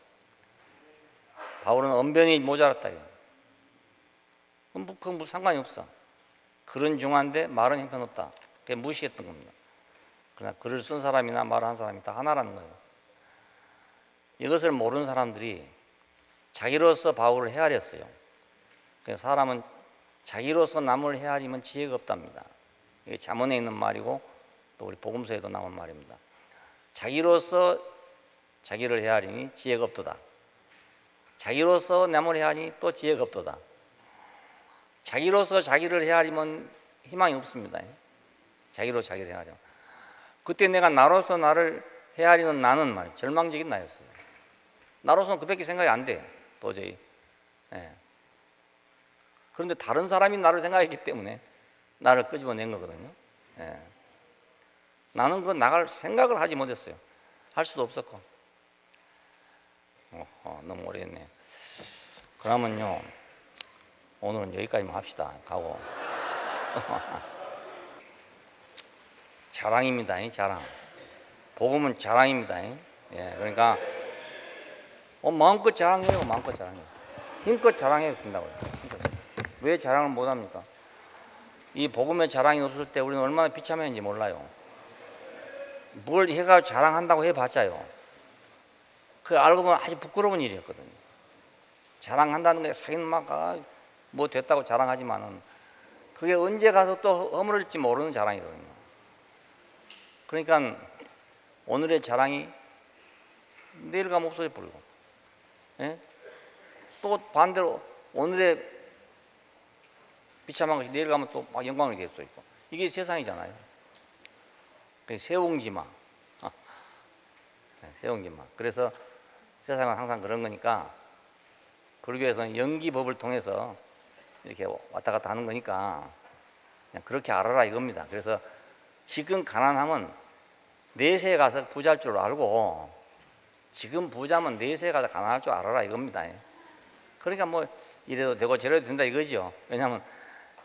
바울은 언변이 모자랐다. 그건 상관이 없어. 글은 중한데 말은 형편없다. 그게 무시했던 겁니다. 그러나 글을 쓴 사람이나 말한 사람이 다 하나라는 거예요. 이것을 모르는 사람들이 자기로서 바울을 헤아렸어요. 그래서 사람은 자기로서 남을 헤아리면 지혜가 없답니다. 이게 잠언에 있는 말이고 또 우리 복음서에도 나온 말입니다. 자기로서 자기를 헤아리니 지혜가 없도다. 자기로서 남을 헤아리니 또 지혜가 없도다. 자기로서 자기를 헤아리면 희망이 없습니다. 자기로 자기를 헤아려. 그때 내가 나로서 나를 헤아리는 나는 말 절망적인 나였어요. 나로서는 그밖에 생각이 안 돼. 도저히. 그런데 다른 사람이 나를 생각했기 때문에 나를 끄집어낸 거거든요. 나는 그 나갈 생각을 하지 못했어요. 할 수도 없었고. 너무 오래됐네. 그러면요, 오늘은 여기까지만 합시다. 가고. 자랑입니다. 자랑. 복음은 자랑입니다. 그러니까 마음껏 자랑해요. 마음껏 자랑해요. 힘껏 자랑해요. 된다고요. 왜 자랑을 못합니까? 이 복음의 자랑이 없을 때 우리는 얼마나 비참했는지 몰라요. 뭘 해가 자랑한다고 해봤자요. 그 알고 보면 아주 부끄러운 일이었거든요. 자랑한다는 게 자기는 막 뭐 됐다고 자랑하지만은 그게 언제 가서 또 허물을지 모르는 자랑이거든요. 그러니까 오늘의 자랑이 내일 가면 없어져 버리고, 또 반대로 오늘의 비참한 것이 내일 가면 또 막 영광이 될 수 있고, 이게 세상이잖아요. 세옹지마. 세옹지마. 그래서 세상은 항상 그런 거니까, 불교에서는 연기법을 통해서 이렇게 왔다 갔다 하는 거니까 그냥 그렇게 알아라 이겁니다. 그래서 지금 가난하면 내세에 가서 부자일 줄 알고, 지금 부자면 내세에 가서 가난할 줄 알아라 이겁니다. 그러니까 뭐 이래도 되고 저래도 된다 이거죠. 왜냐하면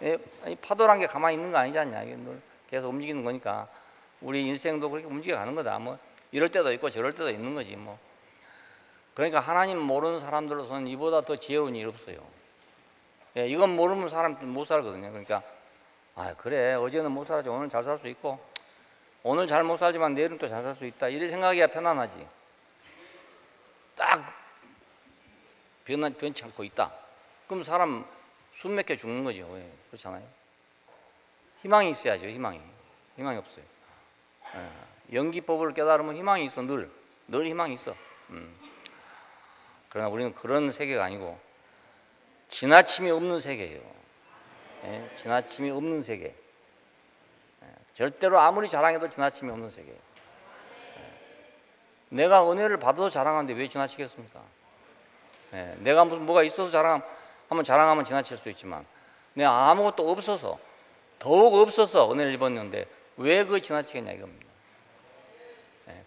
이 파도란 게 가만히 있는 거 아니지 않냐. 이게 늘 계속 움직이는 거니까 우리 인생도 그렇게 움직여 가는 거다. 뭐 이럴 때도 있고 저럴 때도 있는 거지 뭐. 그러니까 하나님 모르는 사람들로서는 이보다 더 지혜로운 일 없어요. 이건 모르면 사람 못 살거든요. 그러니까 그래 어제는 못 살았지 오늘 잘 살 수 있고, 오늘 잘 못 살지만 내일은 또 잘 살 수 있다, 이래 생각해야 편안하지. 딱 변치 않고 있다, 그럼 사람 숨 막혀 죽는 거죠. 왜? 그렇잖아요. 희망이 있어야죠. 희망이 없어요. 연기법을 깨달으면 희망이 있어. 늘 희망이 있어. 그러나 우리는 그런 세계가 아니고 지나침이 없는 세계예요. 지나침이 없는 세계. 절대로 아무리 자랑해도 지나침이 없는 세계예요. 내가 은혜를 받아도 자랑하는데 왜 지나치겠습니까? 내가 무슨 뭐가 있어서 자랑하면 지나칠 수도 있지만, 내가 아무것도 없어서, 더욱 없어서 은혜를 입었는데 왜 그거 지나치겠냐 이겁니다.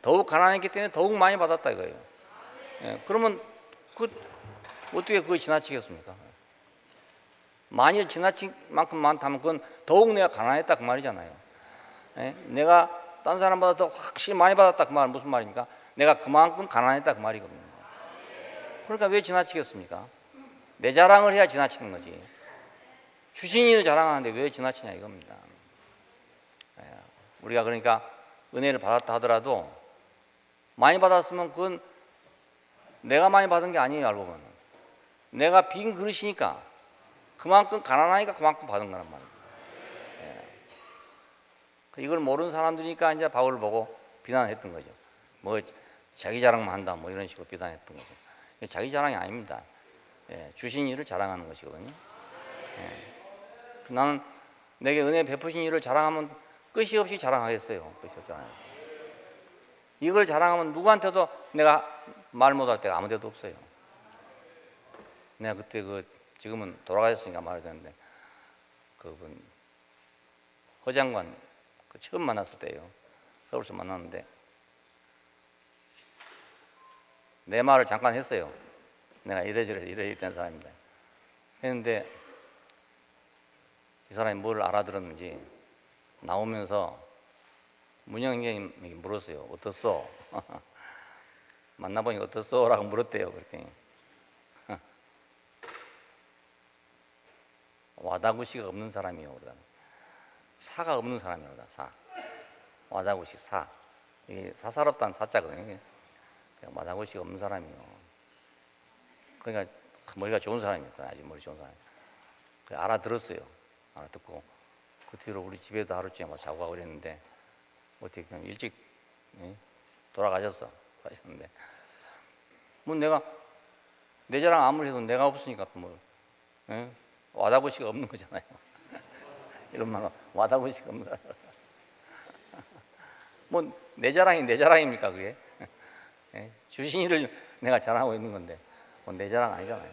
더욱 가난했기 때문에 더욱 많이 받았다 이거예요. 그러면 어떻게 그거 지나치겠습니까? 만일 지나칠 만큼 많다면 그건 더욱 내가 가난했다 그 말이잖아요. 내가 딴 사람보다 더 확실히 많이 받았다 그 말은 무슨 말입니까? 내가 그만큼 가난했다 그 말이거든요. 그러니까 왜 지나치겠습니까? 내 자랑을 해야 지나치는 거지. 주신 일을 자랑하는데 왜 지나치냐 이겁니다. 우리가 그러니까 은혜를 받았다 하더라도 많이 받았으면 그건 내가 많이 받은 게 아니에요. 알고 보면 내가 빈 그릇이니까, 그만큼 가난하니까 그만큼 받은 거란 말이에요. 이걸 모르는 사람들이니까 이제 바울을 보고 비난했던 거죠. 뭐 자기 자랑만 한다 뭐 이런 식으로 비난했던 거죠. 자기 자랑이 아닙니다. 주신 일을 자랑하는 것이거든요. 나는 내게 은혜 베푸신 일을 자랑하면 끝이 없이 자랑하겠어요. 끝이 없잖아요. 이걸 자랑하면 누구한테도 내가 말 못할 때가 아무 데도 없어요. 내가 그때 지금은 돌아가셨으니까 말해야 되는데, 그분 허장관 처음 만났을 때예요. 서울에서 만났는데 내 말을 잠깐 했어요. 내가 이래 된 사람입니다. 했는데 이 사람이 뭘 알아들었는지 나오면서 문영님이 물었어요. 어떻소? 만나보니 어떻소? 라고 물었대요. 그랬더니 와다구시가 없는 사람이요. 그러다. 사가 없는 사람이로다. 사. 와다구시 사. 이게 사사롭다는 사자거든요. 와다구시가 없는 사람이요. 그러니까 머리가 좋은 사람이었어요. 아주 머리 좋은 사람. 알아들었어요. 알아듣고 그 뒤로 우리 집에도 하루쯤에 막 자고 가고 그랬는데 어떻게 그냥 일찍 돌아가셨는데, 뭐 내가 내 자랑 아무리 해도 내가 없으니까 또 뭐 와다구시가 없는 거잖아요. 이런 말 와다구시가 없는 사람. 뭐 내 자랑이 내 자랑입니까 그게? 주신 일을 내가 자랑하고 있는 건데 뭐 내 자랑 아니잖아요.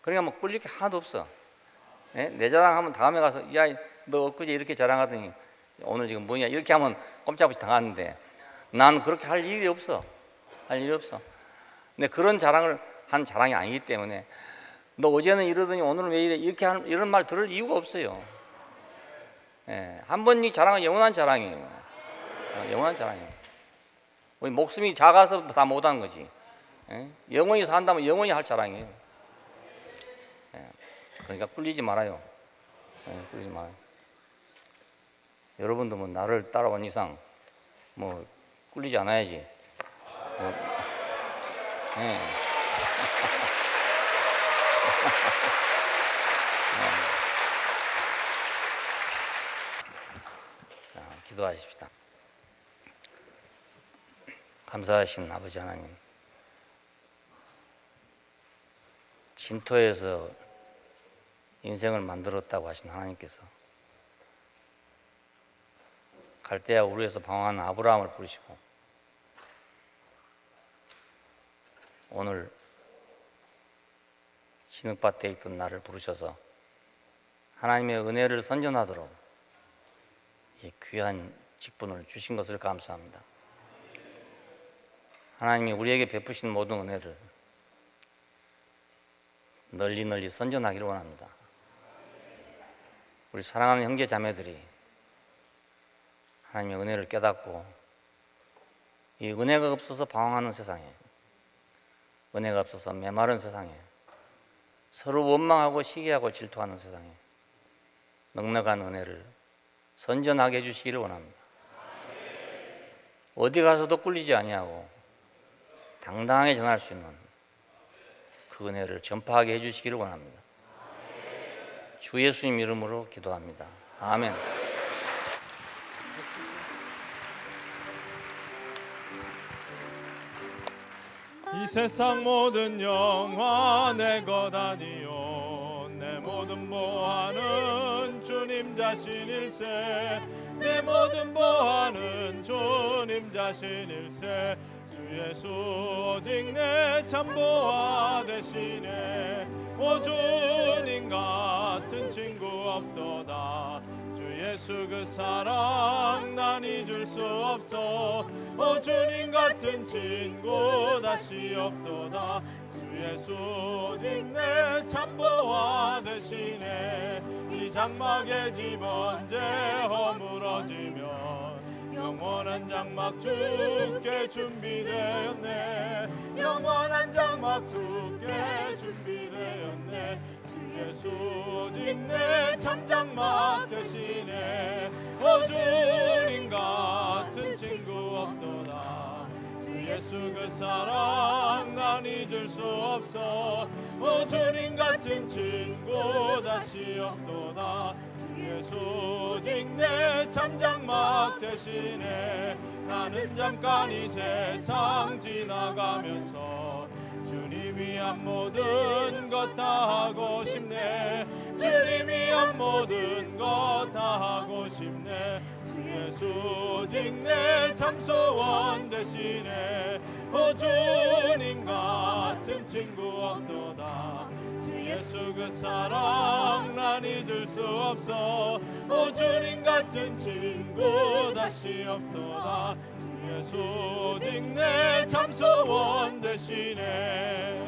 그러니까 뭐 꿀릴 게 하나도 없어. 내 자랑하면 다음에 가서 야 너 엊그제 이렇게 자랑하더니 오늘 지금 뭐냐 이렇게 하면 꼼짝없이 당하는데, 난 그렇게 할 일이 없어. 근데 그런 자랑을 한 자랑이 아니기 때문에, 너 어제는 이러더니 오늘은 왜 이래 이렇게 하는 이런 말 들을 이유가 없어요. 한 번 이 자랑은 영원한 자랑이에요. 영원한 자랑이에요. 우리 목숨이 작아서 다 못하는 거지. 영원히 산다면 영원히 할 자랑이에요. 그러니까 꿀리지 말아요. 꿀리지 말아요. 여러분도 뭐 나를 따라온 이상 뭐 꿀리지 않아야지. 자, 기도하십시다. 감사하신 아버지 하나님, 진토에서 인생을 만들었다고 하신 하나님께서 갈대아 우르에서 방황하는 아브라함을 부르시고 오늘 진흙밭에 있던 나를 부르셔서 하나님의 은혜를 선전하도록 이 귀한 직분을 주신 것을 감사합니다. 하나님이 우리에게 베푸신 모든 은혜를 널리 널리 선전하기를 원합니다. 우리 사랑하는 형제 자매들이 하나님의 은혜를 깨닫고 이 은혜가 없어서 방황하는 세상에, 은혜가 없어서 메마른 세상에, 서로 원망하고 시기하고 질투하는 세상에 넉넉한 은혜를 선전하게 해주시기를 원합니다. 어디 가서도 꿀리지 아니하고 당당하게 전할 수 있는 그 은혜를 전파하게 해주시기를 원합니다. 주 예수님 이름으로 기도합니다. 아멘. 이 세상 모든 영화 내 것 아니요 내 모든 보화는 주님 자신일세 내 모든 보화는 주님 자신일세 주 예수 오직 내 참보화 되시네 오 주님 같은 친구 없도다 주 예수 그 사랑 난 잊을 수 없어 오 주님 같은 친구 다시 없도다 주 예수 오직 내 참보화 되시네 이 장막의 집 언제 허물어지면 영원한 장막 주께 준비되었네 영원한 장막 주께 준비되었네 주 예수 오직 내 참장막 되시네 오 주님 같은 친구 없도다 주 예수 그 사랑 난 잊을 수 없어 오 주님 같은 친구 다시 없도다 주 예수 오직 내 참장막 되시네 나는 잠깐 이 세상 지나가면서 주님 위한 모든 것 다 하고 싶네 주님 위한 모든 것 다 하고 싶네 주 예수 오직 내 참소원 되시네 오 주님 같은 친구 없도다 주 예수 그 사랑 난 잊을 수 없어 오 주님 같은 친구 다시 없도다 주 예수 오직 내 참소원 되시네